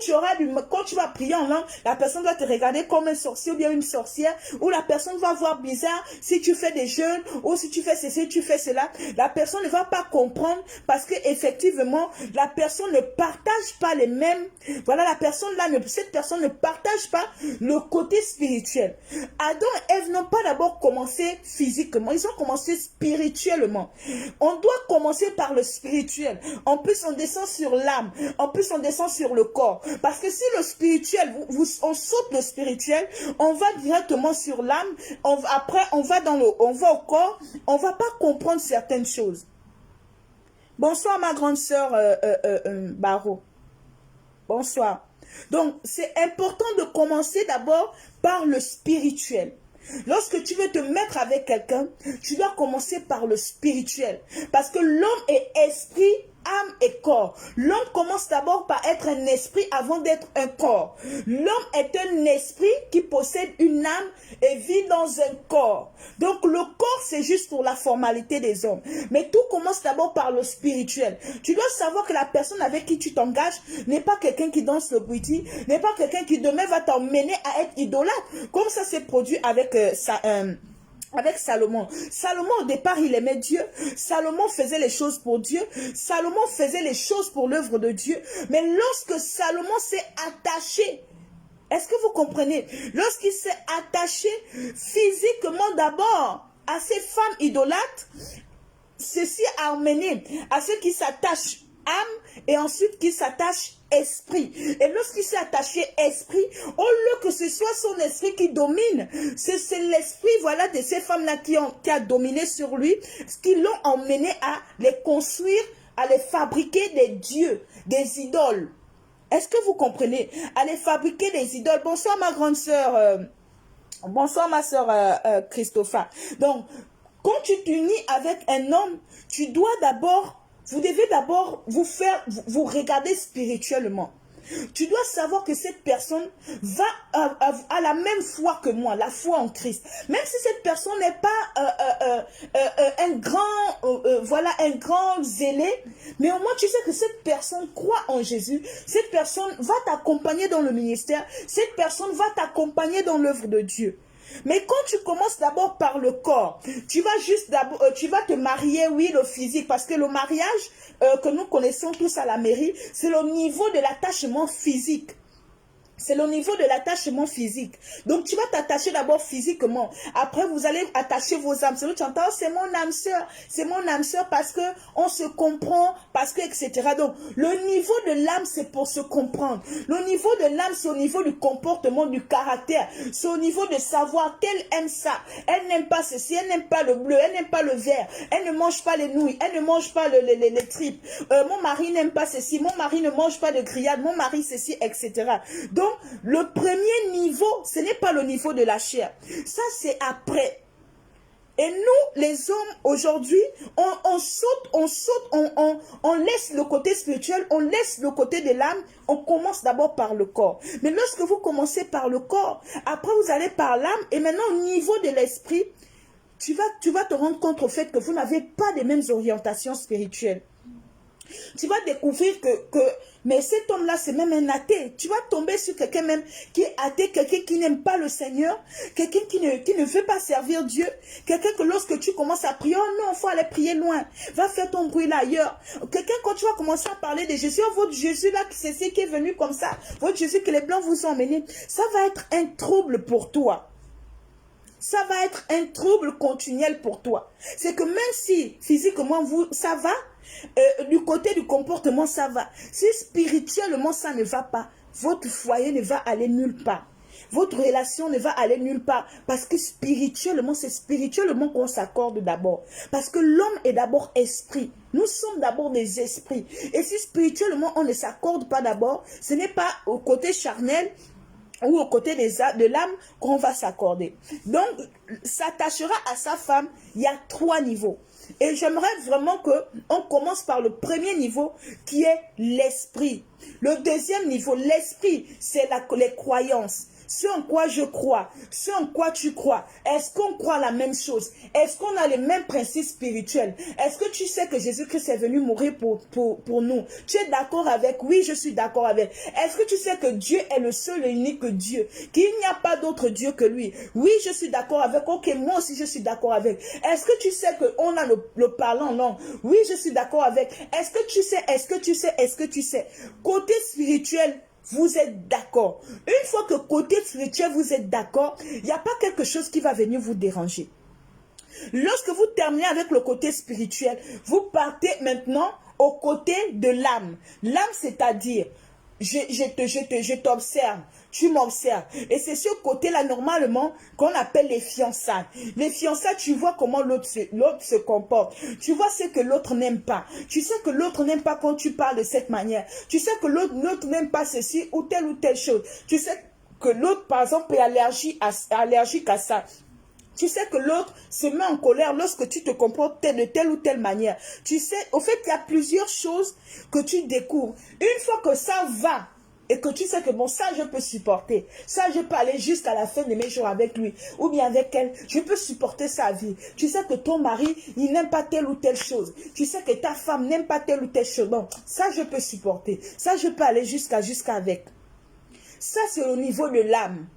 quand tu vas prier en langue, la personne va te regarder comme un sorcier ou bien une sorcière. Ou la personne va voir bizarre si tu fais des jeûnes ou si tu fais ceci, tu fais cela. La personne ne va pas comprendre parce que effectivement, la personne ne partage pas les mêmes. Voilà, cette personne ne partage pas le côté spirituel. Adam et Ève n'ont pas d'abord commencé physiquement, ils ont commencé spirituellement. On doit commencer par le spirituel. En plus, on descend sur l'âme. En plus, on descend sur le corps. Parce que si le spirituel, on saute le spirituel, on va directement sur l'âme. Après, on va au corps. On ne va pas comprendre certaines choses. Bonsoir, ma grande sœur Baro. Bonsoir. Donc, c'est important de commencer d'abord par le spirituel. Lorsque tu veux te mettre avec quelqu'un, tu dois commencer par le spirituel. Parce que l'homme est esprit, âme et corps. L'homme commence d'abord par être un esprit avant d'être un corps. L'homme est un esprit qui possède une âme et vit dans un corps. Donc le corps, c'est juste pour la formalité des hommes. Mais tout commence d'abord par le spirituel. Tu dois savoir que la personne avec qui tu t'engages n'est pas quelqu'un qui danse le bouti, n'est pas quelqu'un qui demain va t'emmener à être idolâtre. Comme ça s'est produit avec avec Salomon. Salomon, au départ, il aimait Dieu. Salomon faisait les choses pour Dieu. Salomon faisait les choses pour l'œuvre de Dieu. Mais lorsque Salomon s'est attaché, est-ce que vous comprenez? Lorsqu'il s'est attaché physiquement d'abord à ces femmes idolâtres, ceci a amené à ceux qui s'attachent âme et ensuite qui s'attachent esprit. Et lorsqu'il s'est attaché esprit, au lieu que ce soit son esprit qui domine, c'est l'esprit, voilà, de ces femmes-là qui a dominé sur lui, qui l'ont emmené à les construire, à les fabriquer des dieux, des idoles. Est-ce que vous comprenez? À les fabriquer des idoles. Bonsoir ma grande sœur, bonsoir ma sœur Christopha. Donc, quand tu t'unis avec un homme, tu dois d'abord, vous devez d'abord vous regarder spirituellement. Tu dois savoir que cette personne va à la même foi que moi, la foi en Christ. Même si cette personne n'est pas voilà, un grand zélé, mais au moins tu sais que cette personne croit en Jésus. Cette personne va t'accompagner dans le ministère. Cette personne va t'accompagner dans l'œuvre de Dieu. Mais quand tu commences d'abord par le corps, tu vas juste d'abord, tu vas te marier, oui, le physique, parce que le mariage que nous connaissons tous à la mairie, c'est le niveau de l'attachement physique. C'est le niveau de l'attachement physique. Donc, tu vas t'attacher d'abord physiquement. Après, vous allez attacher vos âmes. Tu entends, c'est mon âme sœur. C'est mon âme sœur parce que on se comprend, parce que, etc. Donc, le niveau de l'âme, c'est pour se comprendre. Le niveau de l'âme, c'est au niveau du comportement, du caractère. C'est au niveau de savoir qu'elle aime ça. Elle n'aime pas ceci, elle n'aime pas le bleu, elle n'aime pas le vert. Elle ne mange pas les nouilles, elle ne mange pas les tripes. Mon mari n'aime pas ceci, mon mari ne mange pas de grillade, mon mari ceci, etc. Donc, le premier niveau, ce n'est pas le niveau de la chair. Ça, c'est après. Et nous, les hommes, aujourd'hui, on laisse le côté spirituel, on laisse le côté de l'âme, on commence d'abord par le corps. Mais lorsque vous commencez par le corps, après vous allez par l'âme, et maintenant au niveau de l'esprit, tu vas te rendre compte au fait que vous n'avez pas les mêmes orientations spirituelles. Tu vas découvrir mais cet homme-là, c'est même un athée. Tu vas tomber sur quelqu'un même qui est athée, quelqu'un qui n'aime pas le Seigneur, quelqu'un qui ne veut pas servir Dieu, quelqu'un que lorsque tu commences à prier, oh non, il faut aller prier loin, va faire ton bruit là ailleurs. Quelqu'un, quand tu vas commencer à parler de Jésus, oh, votre Jésus là, c'est ce qui est venu comme ça, votre Jésus que les Blancs vous ont emmené, ça va être un trouble pour toi. Ça va être un trouble continuel pour toi. C'est que même si physiquement ça va, du côté du comportement ça va. Si spirituellement ça ne va pas, votre foyer ne va aller nulle part. Votre relation ne va aller nulle part. Parce que spirituellement, c'est spirituellement qu'on s'accorde d'abord. Parce que l'homme est d'abord esprit. Nous sommes d'abord des esprits. Et si spirituellement on ne s'accorde pas d'abord, ce n'est pas au côté charnel ou au côté de l'âme qu'on va s'accorder. Donc, s'attachera à sa femme, il y a 3 niveaux. Et j'aimerais vraiment qu'on commence par le premier niveau qui est l'esprit. Le deuxième niveau, l'esprit, c'est les croyances. Ce en quoi je crois, ce en quoi tu crois. Est-ce qu'on croit la même chose? Est-ce qu'on a les mêmes principes spirituels? Est-ce que tu sais que Jésus-Christ est venu mourir pour nous? Tu es d'accord avec? Oui, je suis d'accord avec. Est-ce que tu sais que Dieu est le seul et unique Dieu? Qu'il n'y a pas d'autre Dieu que lui? Oui, je suis d'accord avec. Ok, moi aussi je suis d'accord avec. Est-ce que tu sais qu'on a le parlant? Non. Oui, je suis d'accord avec. Est-ce que tu sais? Est-ce que tu sais? Est-ce que tu sais? Côté spirituel, vous êtes d'accord. Une fois que côté spirituel, vous êtes d'accord, il n'y a pas quelque chose qui va venir vous déranger. Lorsque vous terminez avec le côté spirituel, vous partez maintenant au côté de l'âme. L'âme, c'est-à-dire, je t'observe, tu m'observes. Et c'est ce côté-là, normalement, qu'on appelle les fiançailles. Les fiançailles, tu vois comment l'autre se comporte. Tu vois ce que l'autre n'aime pas. Tu sais que l'autre n'aime pas quand tu parles de cette manière. Tu sais que l'autre n'aime pas ceci ou telle chose. Tu sais que l'autre, par exemple, est allergique à ça. Tu sais que l'autre se met en colère lorsque tu te comportes de telle ou telle manière. Tu sais, au fait, il y a plusieurs choses que tu découvres. Une fois que ça va, et que tu sais que bon, ça je peux supporter. Ça je peux aller jusqu'à la fin de mes jours avec lui. Ou bien avec elle. Je peux supporter sa vie. Tu sais que ton mari, il n'aime pas telle ou telle chose. Tu sais que ta femme n'aime pas telle ou telle chose. Bon, ça je peux supporter. Ça je peux aller jusqu'à avec. Ça c'est au niveau de l'âme.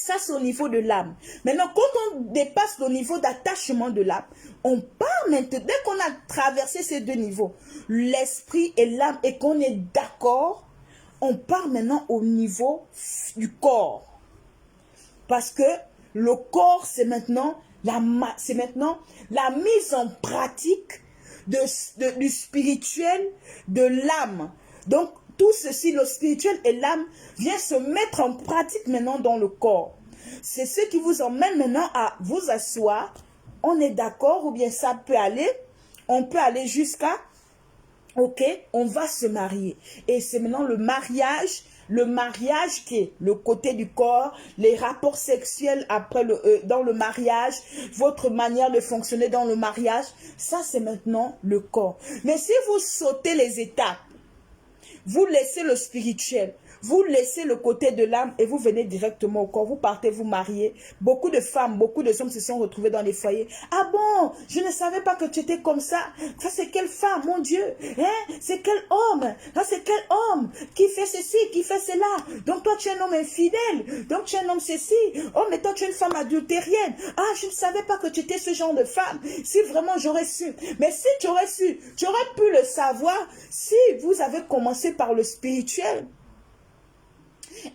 Ça, c'est au niveau de l'âme. Maintenant, quand on dépasse le niveau d'attachement de l'âme, on part maintenant, dès qu'on a traversé ces deux niveaux, l'esprit et l'âme, et qu'on est d'accord, on part maintenant au niveau du corps. Parce que le corps, c'est maintenant la mise en pratique du spirituel, de l'âme. Donc, tout ceci, le spirituel et l'âme, vient se mettre en pratique maintenant dans le corps. C'est ce qui vous emmène maintenant à vous asseoir. On est d'accord, ou bien ça peut aller. On peut aller jusqu'à, ok, on va se marier. Et c'est maintenant le mariage qui est le côté du corps, les rapports sexuels après dans le mariage, votre manière de fonctionner dans le mariage, ça c'est maintenant le corps. Mais si vous sautez les étapes, vous laissez le spirituel, vous laissez le côté de l'âme et vous venez directement au corps. Vous partez vous marier. Beaucoup de femmes, beaucoup de hommes se sont retrouvés dans les foyers. Ah bon, je ne savais pas que tu étais comme ça. Ça c'est quelle femme, mon Dieu, hein? C'est quel homme? Ça c'est quel homme qui fait ceci, qui fait cela? Donc toi tu es un homme infidèle. Donc tu es un homme ceci. Oh mais toi tu es une femme adultérienne. Ah je ne savais pas que tu étais ce genre de femme. Si vraiment j'aurais su. Mais si tu aurais su, tu aurais pu le savoir si vous avez commencé par le spirituel.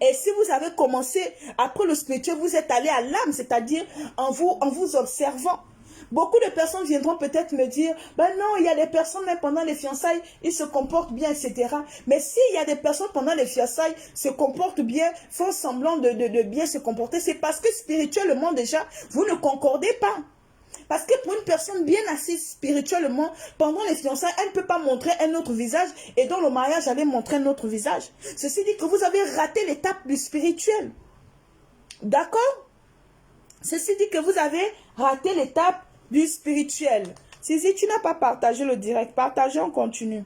Et si vous avez commencé, après le spirituel, vous êtes allé à l'âme, c'est-à-dire en vous observant. Beaucoup de personnes viendront peut-être me dire, ben non, il y a des personnes, même pendant les fiançailles, ils se comportent bien, etc. Mais s'il y a des personnes pendant les fiançailles, se comportent bien, font semblant de bien se comporter, c'est parce que spirituellement déjà, vous ne concordez pas. Parce que pour une personne bien assise spirituellement, pendant les fiançailles, elle ne peut pas montrer un autre visage et dans le mariage, elle va montrer un autre visage. Ceci dit que vous avez raté l'étape du spirituel. D'accord? Ceci dit que vous avez raté l'étape du spirituel. Si tu n'as pas partagé le direct, partagez, on continue.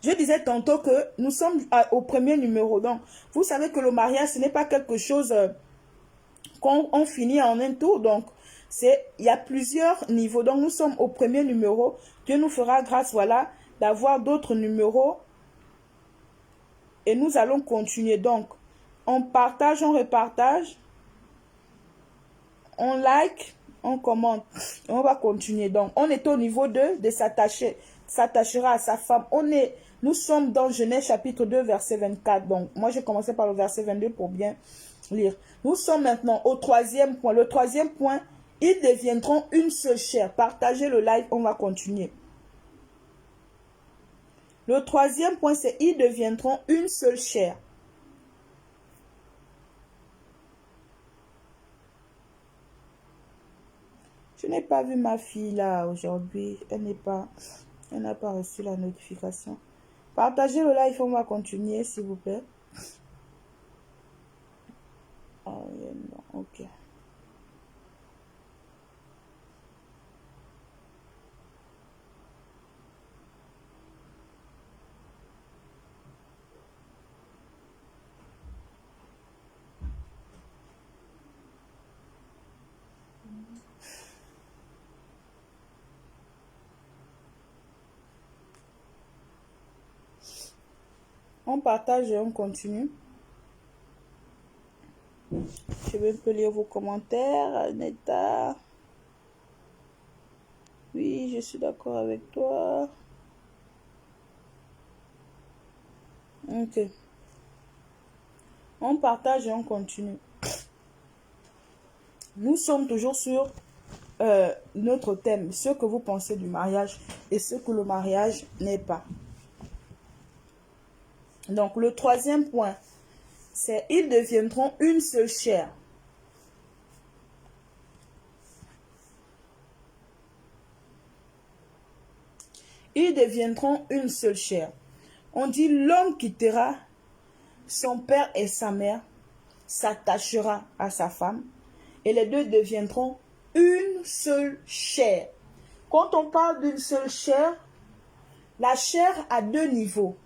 Je disais tantôt que nous sommes au premier numéro. Donc, vous savez que le mariage, ce n'est pas quelque chose... on finit en un tour, donc il y a plusieurs niveaux. Donc nous sommes au premier numéro. Dieu nous fera grâce, voilà, d'avoir d'autres numéros. Et nous allons continuer. Donc, on partage, on repartage. On like, on commente. Et on va continuer. Donc, on est au niveau 2 de s'attacher. S'attachera à sa femme. Nous sommes dans Genèse chapitre 2, verset 24. Donc, moi, j'ai commencé par le verset 22 pour bien lire. Nous sommes maintenant au troisième point. Le troisième point, ils deviendront une seule chair. Partagez le live, on va continuer. Le troisième point, c'est ils deviendront une seule chair. Je n'ai pas vu ma fille là aujourd'hui. Elle n'a pas reçu la notification. Partagez le live, on va continuer s'il vous plaît. Oh, non, ok. On partage et on continue. Je vais un peu lire vos commentaires. Neta. Oui, je suis d'accord avec toi. Ok. On partage et on continue. Nous sommes toujours sur notre thème, ce que vous pensez du mariage et ce que le mariage n'est pas. Donc, le troisième point, c'est ils deviendront une seule chair. Ils deviendront une seule chair. On dit l'homme quittera son père et sa mère, s'attachera à sa femme, et les deux deviendront une seule chair. Quand on parle d'une seule chair, la chair a deux niveaux.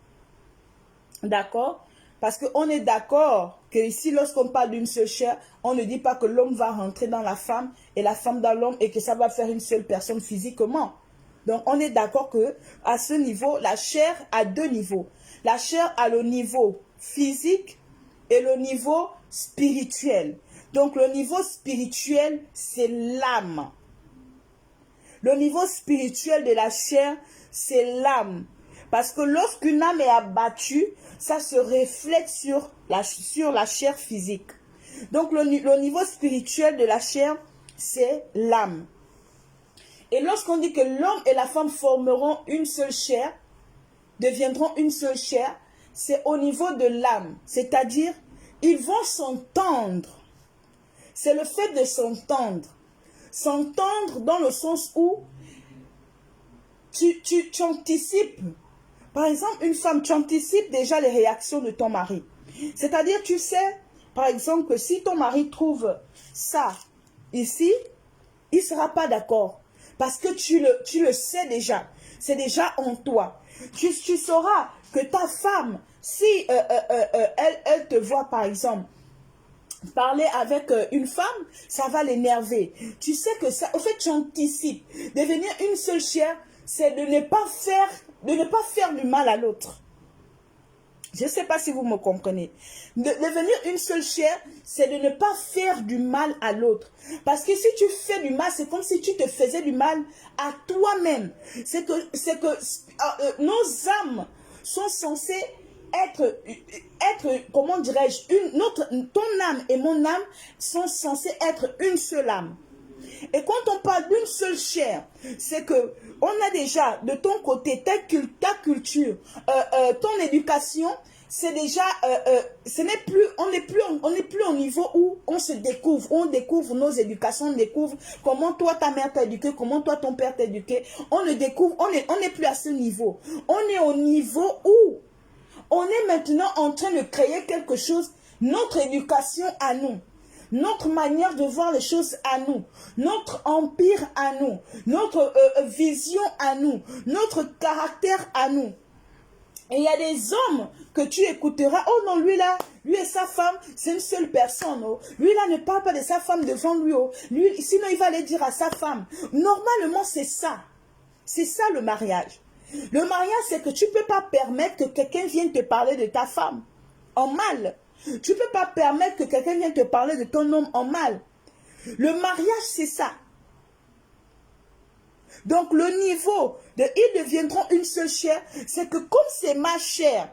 D'accord? Parce qu'on est d'accord que ici, lorsqu'on parle d'une seule chair, on ne dit pas que l'homme va rentrer dans la femme et la femme dans l'homme et que ça va faire une seule personne physiquement. Donc, on est d'accord que à ce niveau, la chair a deux niveaux. La chair a le niveau physique et le niveau spirituel. Donc le niveau spirituel, c'est l'âme. Le niveau spirituel de la chair, c'est l'âme. Parce que lorsqu'une âme est abattue, ça se reflète sur la chair physique. Donc le niveau spirituel de la chair, c'est l'âme. Et lorsqu'on dit que l'homme et la femme formeront une seule chair, deviendront une seule chair, c'est au niveau de l'âme. C'est-à-dire, ils vont s'entendre. C'est le fait de s'entendre. S'entendre dans le sens où tu anticipes. Par exemple, une femme, tu anticipes déjà les réactions de ton mari. C'est-à-dire, tu sais, par exemple, que si ton mari trouve ça ici, il ne sera pas d'accord. Parce que tu le sais déjà. C'est déjà en toi. Tu sauras que ta femme, si elle te voit, par exemple, parler avec une femme, ça va l'énerver. Tu sais que ça, en fait, tu anticipes. Devenir une seule chair, c'est de ne pas faire du mal à l'autre. Je ne sais pas si vous me comprenez. Devenir une seule chair, c'est de ne pas faire du mal à l'autre. Parce que si tu fais du mal, c'est comme si tu te faisais du mal à toi-même. C'est que nos âmes sont censées être comment dirais-je, ton âme et mon âme sont censées être une seule âme. Et quand on parle d'une seule chair, c'est que on a déjà de ton côté ta culture, ton éducation, c'est déjà, on n'est plus au niveau où on se découvre, on découvre nos éducations, on découvre comment toi ta mère t'a éduqué, comment toi ton père t'a éduqué, on le découvre, on n'est plus à ce niveau. On est au niveau où on est maintenant en train de créer quelque chose, notre éducation à nous. Notre manière de voir les choses à nous, notre empire à nous, notre vision à nous, notre caractère à nous. Et il y a des hommes que tu écouteras, oh non, lui là, lui et sa femme, c'est une seule personne. Oh. Lui là ne parle pas de sa femme devant lui. Oh. Lui, sinon il va aller dire à sa femme. Normalement, c'est ça. C'est ça le mariage. Le mariage, c'est que tu ne peux pas permettre que quelqu'un vienne te parler de ta femme en mal. Tu ne peux pas permettre que quelqu'un vienne te parler de ton homme en mal. Le mariage, c'est ça. Donc, le niveau de « ils deviendront une seule chair », c'est que comme c'est ma chair,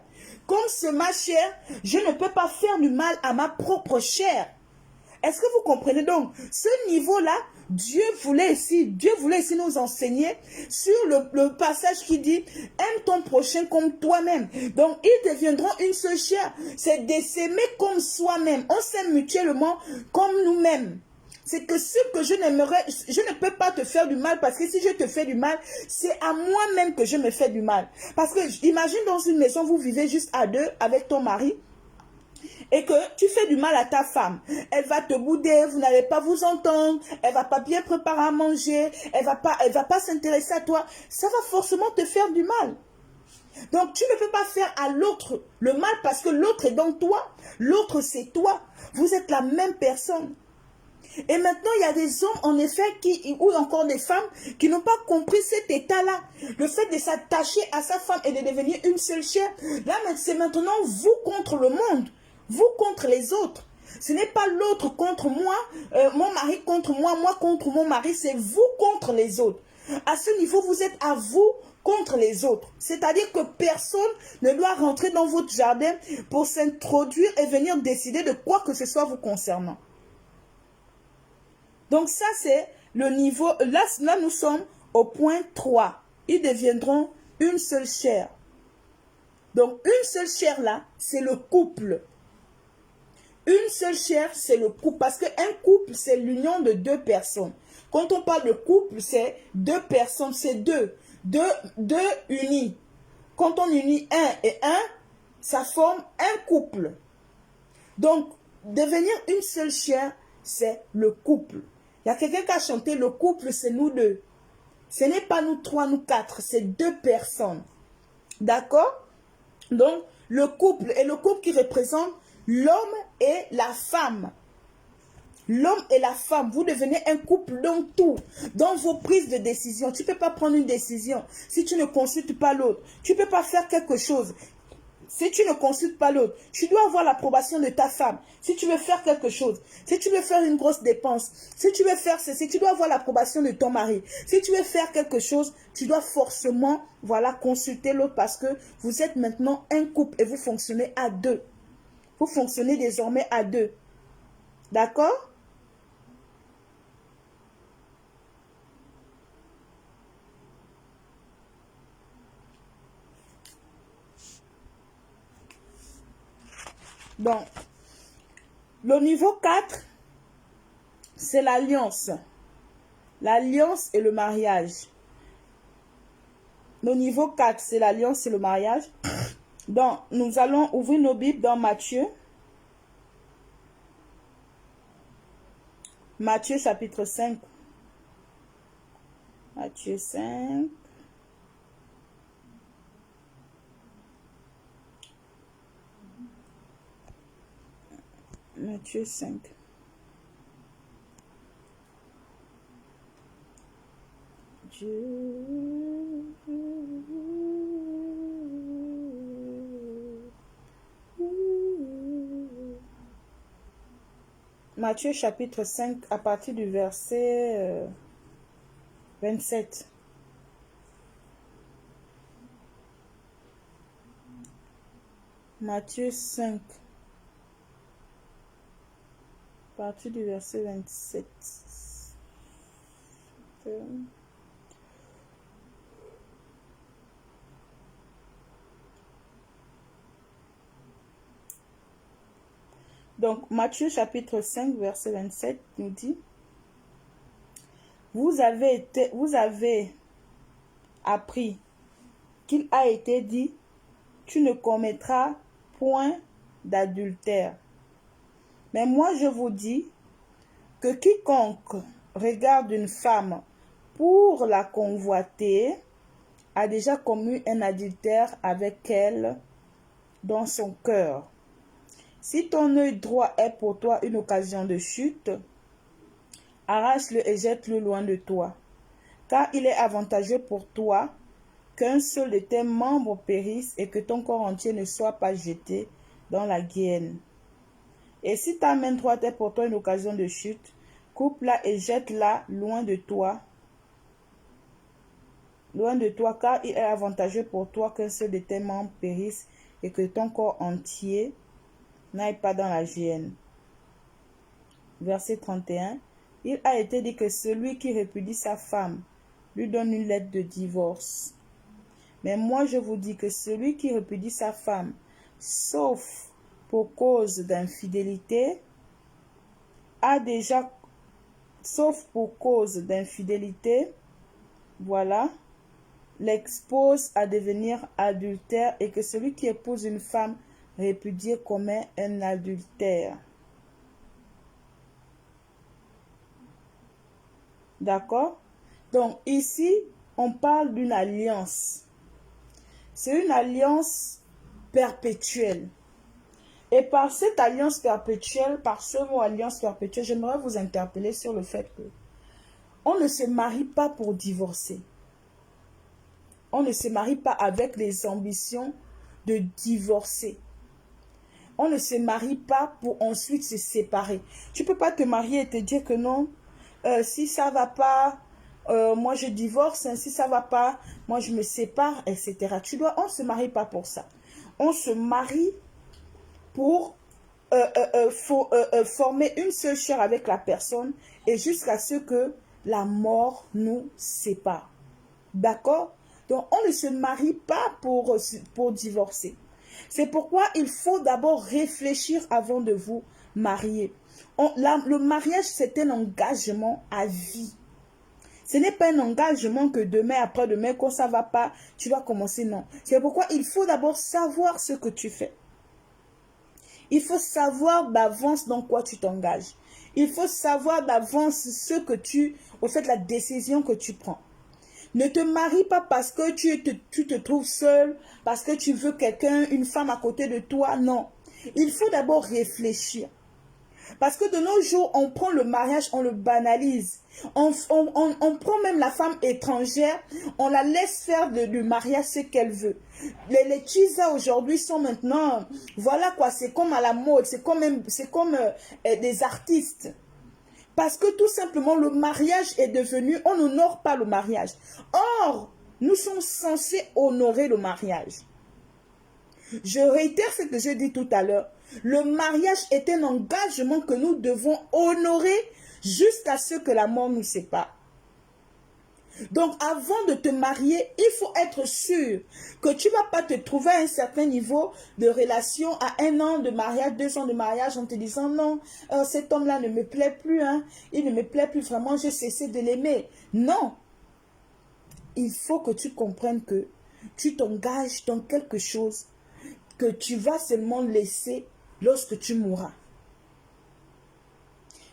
je ne peux pas faire du mal à ma propre chair. Est-ce que vous comprenez donc? Ce niveau-là, Dieu voulait ici nous enseigner sur le passage qui dit « aime ton prochain comme toi-même ». Donc, ils deviendront une seule chair. C'est de s'aimer comme soi-même. On s'aime mutuellement comme nous-mêmes. C'est que ce que je n'aimerais, je ne peux pas te faire du mal parce que si je te fais du mal, c'est à moi-même que je me fais du mal. Parce que imagine dans une maison, vous vivez juste à deux avec ton mari. Et que tu fais du mal à ta femme, elle va te bouder, vous n'allez pas vous entendre, elle va pas bien préparer à manger, elle va pas s'intéresser à toi, ça va forcément te faire du mal. Donc tu ne peux pas faire à l'autre le mal parce que l'autre est dans toi, l'autre c'est toi, vous êtes la même personne. Et maintenant, il y a des hommes, en effet, ou encore des femmes, qui n'ont pas compris cet état-là. Le fait de s'attacher à sa femme et de devenir une seule chair. Là, c'est maintenant vous contre le monde. Vous contre les autres. Ce n'est pas l'autre contre moi, mon mari contre moi, moi contre mon mari. C'est vous contre les autres. À ce niveau, vous êtes à vous contre les autres. C'est-à-dire que personne ne doit rentrer dans votre jardin pour s'introduire et venir décider de quoi que ce soit vous concernant. Donc ça, c'est le niveau. Là, nous sommes au point 3. Ils deviendront une seule chair. Donc, une seule chair, là, c'est le couple. Une seule chair, c'est le couple. Parce qu'un couple, c'est l'union de deux personnes. Quand on parle de couple, c'est deux personnes. C'est deux unis. Quand on unit un et un, ça forme un couple. Donc, devenir une seule chair, c'est le couple. Il y a quelqu'un qui a chanté, le couple, c'est nous deux. Ce n'est pas nous trois, nous quatre, c'est deux personnes. D'accord? Donc, le couple est le couple qui représente l'homme et la femme. L'homme et la femme, vous devenez un couple dans tout, dans vos prises de décision. Tu ne peux pas prendre une décision si tu ne consultes pas l'autre. Tu ne peux pas faire quelque chose Si tu ne consultes pas l'autre, tu dois avoir l'approbation de ta femme. Si tu veux faire quelque chose, si tu veux faire une grosse dépense, si tu veux faire ceci, tu dois avoir l'approbation de ton mari. Si tu veux faire quelque chose, tu dois forcément, voilà, consulter l'autre parce que vous êtes maintenant un couple et vous fonctionnez à deux. Vous fonctionnez désormais à deux. D'accord? Donc, le niveau 4, c'est l'alliance. L'alliance et le mariage. Le niveau 4, c'est l'alliance et le mariage. Donc, nous allons ouvrir nos Bibles dans Matthieu. Matthieu chapitre 5. Matthieu 5. Matthieu 5. Matthieu chapitre 5 à partir du verset 27. Matthieu 5 à partir du verset 27. Donc, Matthieu chapitre 5, verset 27 nous dit, vous avez appris qu'il a été dit, tu ne commettras point d'adultère. Mais moi, je vous dis que quiconque regarde une femme pour la convoiter a déjà commis un adultère avec elle dans son cœur. Si ton œil droit est pour toi une occasion de chute, arrache-le et jette-le loin de toi. Car il est avantageux pour toi qu'un seul de tes membres périsse et que ton corps entier ne soit pas jeté dans la guienne. Et si ta main droite est pour toi une occasion de chute, coupe-la et jette-la loin de toi, car il est avantageux pour toi qu'un seul de tes membres périsse et que ton corps entier n'aille pas dans la géhenne. Verset 31. Il a été dit que celui qui répudie sa femme lui donne une lettre de divorce. Mais moi je vous dis que celui qui répudie sa femme, sauf pour cause d'infidélité, voilà, l'expose à devenir adultère et que celui qui épouse une femme répudiée commet un adultère. D'accord? Donc ici, on parle d'une alliance. C'est une alliance perpétuelle. Et par cette alliance perpétuelle, par ce mot alliance perpétuelle, j'aimerais vous interpeller sur le fait que on ne se marie pas pour divorcer. On ne se marie pas avec les ambitions de divorcer. On ne se marie pas pour ensuite se séparer. Tu ne peux pas te marier et te dire que non, si ça ne va pas, moi je divorce, hein, si ça ne va pas, moi je me sépare, etc. On ne se marie pas pour ça. On se marie pour former une seule chair avec la personne et jusqu'à ce que la mort nous sépare. D'accord? Donc, on ne se marie pas pour divorcer. C'est pourquoi il faut d'abord réfléchir avant de vous marier. Le mariage, c'est un engagement à vie. Ce n'est pas un engagement que demain, après-demain, quand ça ne va pas, tu vas commencer, non. C'est pourquoi il faut d'abord savoir ce que tu fais. Il faut savoir d'avance dans quoi tu t'engages. Il faut savoir d'avance la décision que tu prends. Ne te marie pas parce que tu te trouves seul, parce que tu veux quelqu'un, une femme à côté de toi. Non. Il faut d'abord réfléchir. Parce que de nos jours, on prend le mariage, on le banalise. On prend même la femme étrangère, on la laisse faire du mariage ce qu'elle veut. Les tisa aujourd'hui sont maintenant, voilà quoi, c'est comme à la mode, c'est comme des artistes. Parce que tout simplement, le mariage est devenu, on n'honore pas le mariage. Or, nous sommes censés honorer le mariage. Je réitère ce que j'ai dit tout à l'heure. Le mariage est un engagement que nous devons honorer jusqu'à ce que la mort nous sépare. Donc, avant de te marier, il faut être sûr que tu ne vas pas te trouver à un certain niveau de relation à 1 an de mariage, 2 ans de mariage, en te disant non, cet homme-là ne me plaît plus, hein, il ne me plaît plus vraiment, j'ai cessé de l'aimer. Non, il faut que tu comprennes que tu t'engages dans quelque chose que tu vas seulement laisser lorsque tu mourras.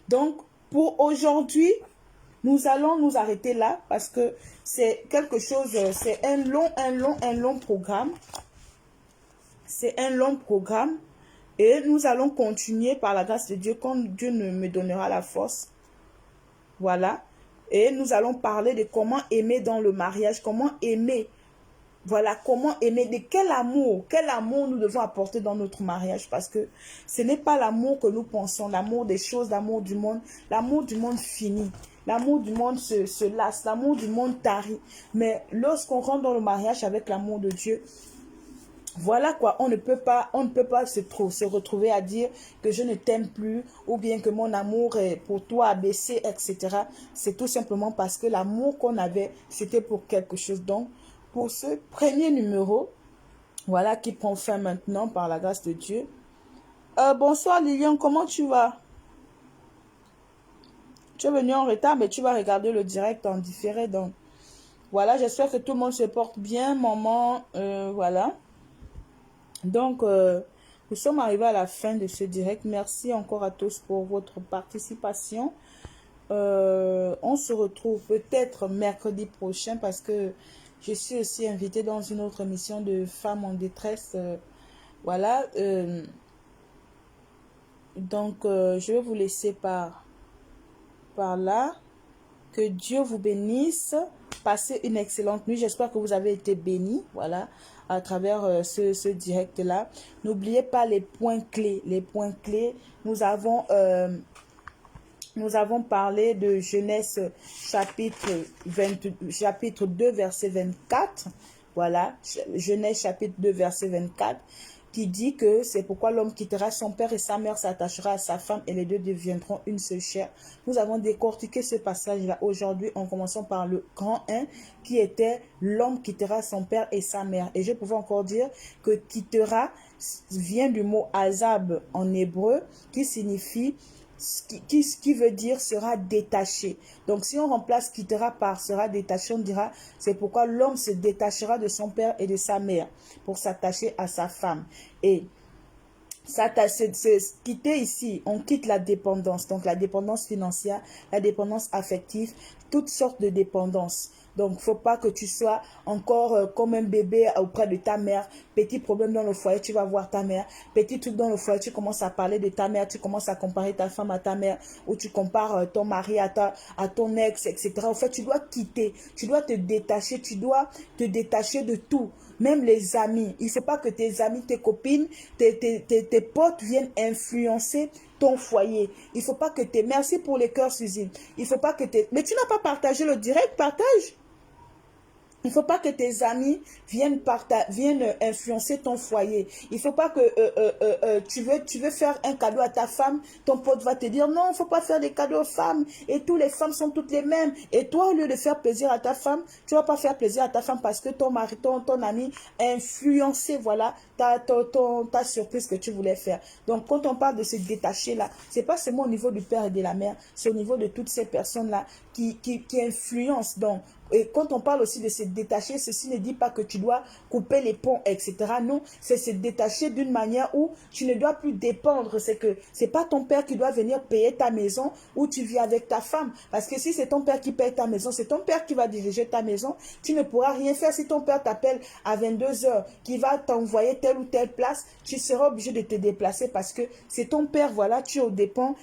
Donc, pour aujourd'hui, nous allons nous arrêter là parce que c'est quelque chose, c'est un long programme. C'est un long programme et nous allons continuer par la grâce de Dieu quand Dieu me donnera la force. Voilà. Et nous allons parler de comment aimer dans le mariage, comment aimer. Voilà, comment aimer, de quel amour nous devons apporter dans notre mariage, parce que ce n'est pas l'amour que nous pensons, l'amour des choses, l'amour du monde finit, l'amour du monde se lasse, l'amour du monde tarit, mais lorsqu'on rentre dans le mariage avec l'amour de Dieu, voilà quoi, on ne peut pas se retrouver à dire que je ne t'aime plus, ou bien que mon amour est pour toi a baissé, etc. C'est tout simplement parce que l'amour qu'on avait, c'était pour quelque chose. Donc, pour ce premier numéro, voilà, qui prend fin maintenant par la grâce de Dieu. Bonsoir Lilian, comment tu vas? Tu es venu en retard, mais tu vas regarder le direct en différé. Donc, voilà, j'espère que tout le monde se porte bien, maman. Voilà. Donc, nous sommes arrivés à la fin de ce direct. Merci encore à tous pour votre participation. On se retrouve peut-être mercredi prochain parce que je suis aussi invitée dans une autre émission de femmes en détresse. Voilà. Donc, je vais vous laisser par là. Que Dieu vous bénisse. Passez une excellente nuit. J'espère que vous avez été bénis. Voilà. À travers ce direct-là. N'oubliez pas les points clés. Les points clés. Nous avons parlé de Genèse chapitre 2, verset 24. Voilà, Genèse chapitre 2, verset 24, qui dit que c'est pourquoi l'homme quittera son père et sa mère, s'attachera à sa femme et les deux deviendront une seule chair. Nous avons décortiqué ce passage-là aujourd'hui en commençant par le grand 1 qui était l'homme quittera son père et sa mère. Et je pouvais encore dire que quittera vient du mot azab en hébreu qui signifie qui veut dire sera détaché. Donc si on remplace quittera par sera détaché, on dira c'est pourquoi l'homme se détachera de son père et de sa mère pour s'attacher à sa femme. Et quitter ici, on quitte la dépendance, donc la dépendance financière, la dépendance affective, toutes sortes de dépendances. Donc, il ne faut pas que tu sois encore comme un bébé auprès de ta mère. Petit problème dans le foyer, tu vas voir ta mère. Petit truc dans le foyer, tu commences à parler de ta mère. Tu commences à comparer ta femme à ta mère. Ou tu compares ton mari à ton ex, etc. En fait, tu dois quitter. Tu dois te détacher. Tu dois te détacher de tout. Même les amis. Il ne faut pas que tes amis, tes copines, tes potes viennent influencer ton foyer. Il ne faut pas que tes... Merci pour les cœurs, Suzy. Il ne faut pas que tes... Mais tu n'as pas partagé le direct, partage. Il ne faut pas que tes amis viennent influencer ton foyer. Il ne faut pas que tu veux faire un cadeau à ta femme. Ton pote va te dire non, il ne faut pas faire des cadeaux aux femmes. Et toutes les femmes sont toutes les mêmes. Et toi, au lieu de faire plaisir à ta femme, tu ne vas pas faire plaisir à ta femme parce que ton mari, ton ami a influencé, voilà, ta surprise que tu voulais faire. Donc, quand on parle de se détacher là, ce n'est pas seulement au niveau du père et de la mère, c'est au niveau de toutes ces personnes-là qui influencent. Donc, Et quand on parle aussi de se détacher, ceci ne dit pas que tu dois couper les ponts, etc. Non, c'est se détacher d'une manière où tu ne dois plus dépendre. C'est que c'est pas ton père qui doit venir payer ta maison où tu vis avec ta femme. Parce que si c'est ton père qui paye ta maison, c'est ton père qui va diriger ta maison. Tu ne pourras rien faire. Si ton père t'appelle à 22 heures, qui va t'envoyer telle ou telle place, tu seras obligé de te déplacer parce que c'est ton père, voilà, tu dépends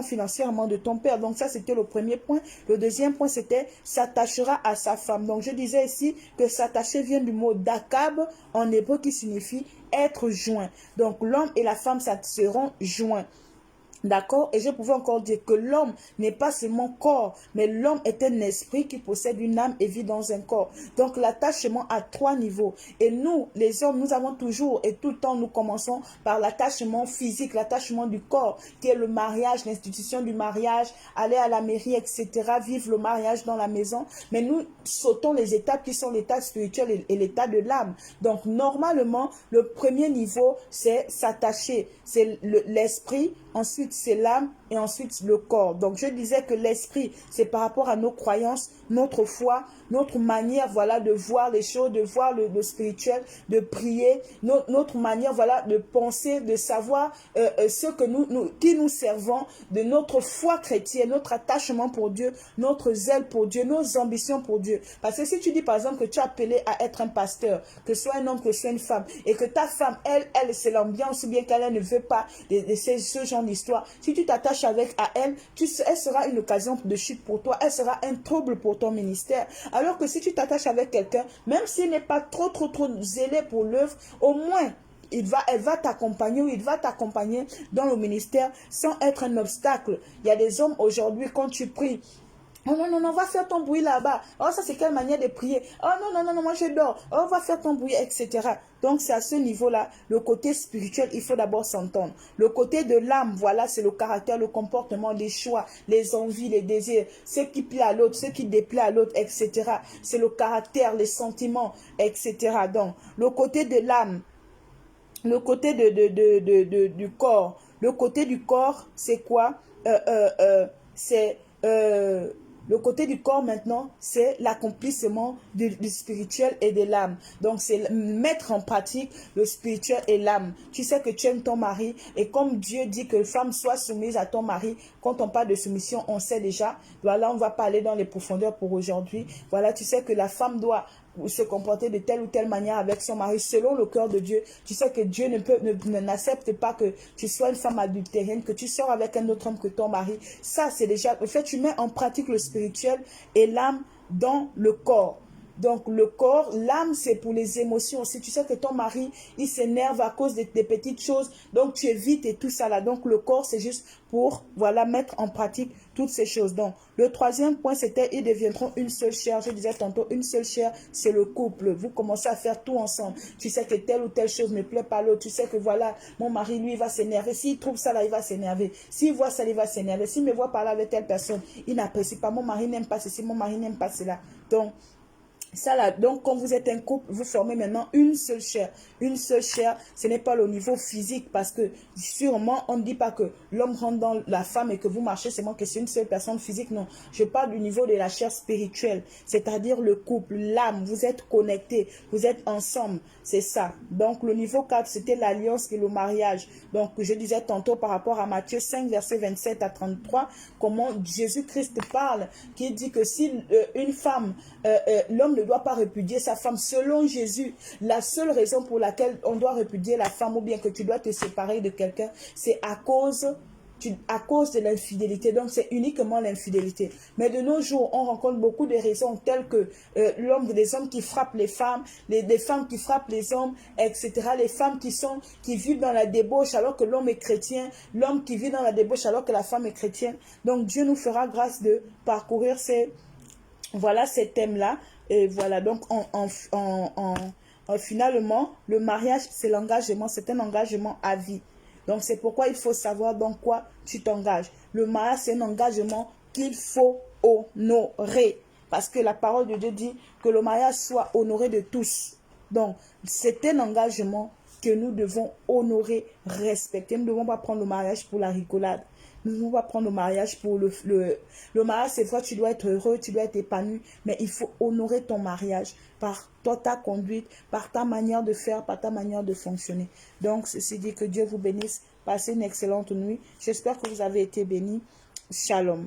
financièrement de ton père. Donc ça, c'était le premier point. Le deuxième point, c'était s'attachera à sa femme. Donc je disais ici que s'attacher vient du mot dakab en hébreu qui signifie être joint. Donc l'homme et la femme, ça seront joints. D'accord? Et je pouvais encore dire que l'homme n'est pas seulement corps, mais l'homme est un esprit qui possède une âme et vit dans un corps. Donc l'attachement à 3 niveaux. Et nous, les hommes, nous avons toujours et tout le temps, nous commençons par l'attachement physique, l'attachement du corps, qui est le mariage, l'institution du mariage, aller à la mairie, etc., vivre le mariage dans la maison. Mais nous sautons les étapes qui sont l'état spirituel et l'état de l'âme. Donc normalement, le premier niveau, c'est s'attacher. C'est l'esprit, ensuite c'est l'âme et ensuite le corps. Donc je disais que l'esprit, c'est par rapport à nos croyances, notre foi, notre manière, voilà, de voir les choses, de voir le spirituel, de prier, notre manière, voilà, de penser, de savoir ce que qui nous servons, de notre foi chrétienne, notre attachement pour Dieu, notre zèle pour Dieu, nos ambitions pour Dieu. Parce que si tu dis par exemple que tu es appelé à être un pasteur, que ce soit un homme, que ce soit une femme, et que ta femme, elle c'est l'ambiance, ou bien qu'elle ne veut pas de ce genre d'histoire, si tu t'attaches à elle, elle sera une occasion de chute pour toi, elle sera un trouble pour ton ministère. Alors que si tu t'attaches avec quelqu'un, même s'il n'est pas trop zélé pour l'œuvre, au moins elle va t'accompagner ou il va t'accompagner dans le ministère sans être un obstacle. Il y a des hommes aujourd'hui, quand tu pries, oh non, non, non, va faire ton bruit là-bas. Oh, ça c'est quelle manière de prier. Oh non, non, non, non, moi je dors. Oh, va faire ton bruit, etc. Donc c'est à ce niveau-là, le côté spirituel, il faut d'abord s'entendre. Le côté de l'âme, voilà, c'est le caractère, le comportement, les choix, les envies, les désirs, ce qui plaît à l'autre, ce qui déplaît à l'autre, etc. C'est le caractère, les sentiments, etc. Donc, le côté de l'âme, le côté du corps. Le côté du corps, c'est quoi? C'est le côté du corps maintenant, c'est l'accomplissement du spirituel et de l'âme. Donc, c'est mettre en pratique le spirituel et l'âme. Tu sais que tu aimes ton mari et comme Dieu dit que femme soit soumise à ton mari, quand on parle de soumission, on sait déjà. Voilà, on va pas aller dans les profondeurs pour aujourd'hui. Voilà, tu sais que la femme doit se comporter de telle ou telle manière avec son mari selon le cœur de Dieu. Tu sais que Dieu n'accepte pas que tu sois une femme adultérienne, que tu sors avec un autre homme que ton mari. Ça, c'est déjà, en fait, tu mets en pratique le spirituel et l'âme dans le corps. Donc, le corps, l'âme, c'est pour les émotions. Si tu sais que ton mari, il s'énerve à cause des petites choses, donc tu évites et tout ça là. Donc, le corps, c'est juste pour, voilà, mettre en pratique toutes ces choses. Donc, le troisième point, c'était, ils deviendront une seule chair. Je disais tantôt, une seule chair, c'est le couple. Vous commencez à faire tout ensemble. Tu sais que telle ou telle chose ne plaît pas à l'autre. Tu sais que, voilà, mon mari, lui, il va s'énerver. S'il trouve ça là, il va s'énerver. S'il voit ça, il va s'énerver. S'il me voit parler avec telle personne, il n'apprécie pas. Mon mari n'aime pas ceci, mon mari n'aime pas cela. Donc, ça là, donc quand vous êtes un couple, vous formez maintenant une seule chair. Une seule chair, ce n'est pas le niveau physique parce que sûrement on ne dit pas que l'homme rentre dans la femme et que vous marchez seulement que c'est une seule personne physique. Non, je parle du niveau de la chair spirituelle, c'est-à-dire le couple, l'âme. Vous êtes connectés, vous êtes ensemble, c'est ça. Donc le niveau 4, c'était l'alliance et le mariage. Donc je disais tantôt par rapport à Matthieu 5, verset 27 à 33, comment Jésus-Christ parle, qui dit que si une femme, l'homme ne doit pas répudier sa femme. Selon Jésus, la seule raison pour laquelle on doit répudier la femme ou bien que tu dois te séparer de quelqu'un, c'est à cause de l'infidélité. Donc, c'est uniquement l'infidélité. Mais de nos jours, on rencontre beaucoup de raisons telles que des hommes qui frappent les femmes, des femmes qui frappent les hommes, etc. Les femmes qui vivent dans la débauche alors que l'homme est chrétien, l'homme qui vit dans la débauche alors que la femme est chrétienne. Donc, Dieu nous fera grâce de parcourir ces thèmes-là. Et voilà, donc finalement, le mariage, c'est l'engagement, c'est un engagement à vie. Donc, c'est pourquoi il faut savoir dans quoi tu t'engages. Le mariage, c'est un engagement qu'il faut honorer. Parce que la parole de Dieu dit que le mariage soit honoré de tous. Donc, c'est un engagement que nous devons honorer, respecter. Nous ne devons pas prendre le mariage pour la rigolade. Nous ne devons pas prendre le mariage pour le mariage, c'est vrai, tu dois être heureux, tu dois être épanoui, mais il faut honorer ton mariage par toi, ta conduite, par ta manière de faire, par ta manière de fonctionner. Donc, ceci dit, que Dieu vous bénisse. Passez une excellente nuit. J'espère que vous avez été bénis. Shalom.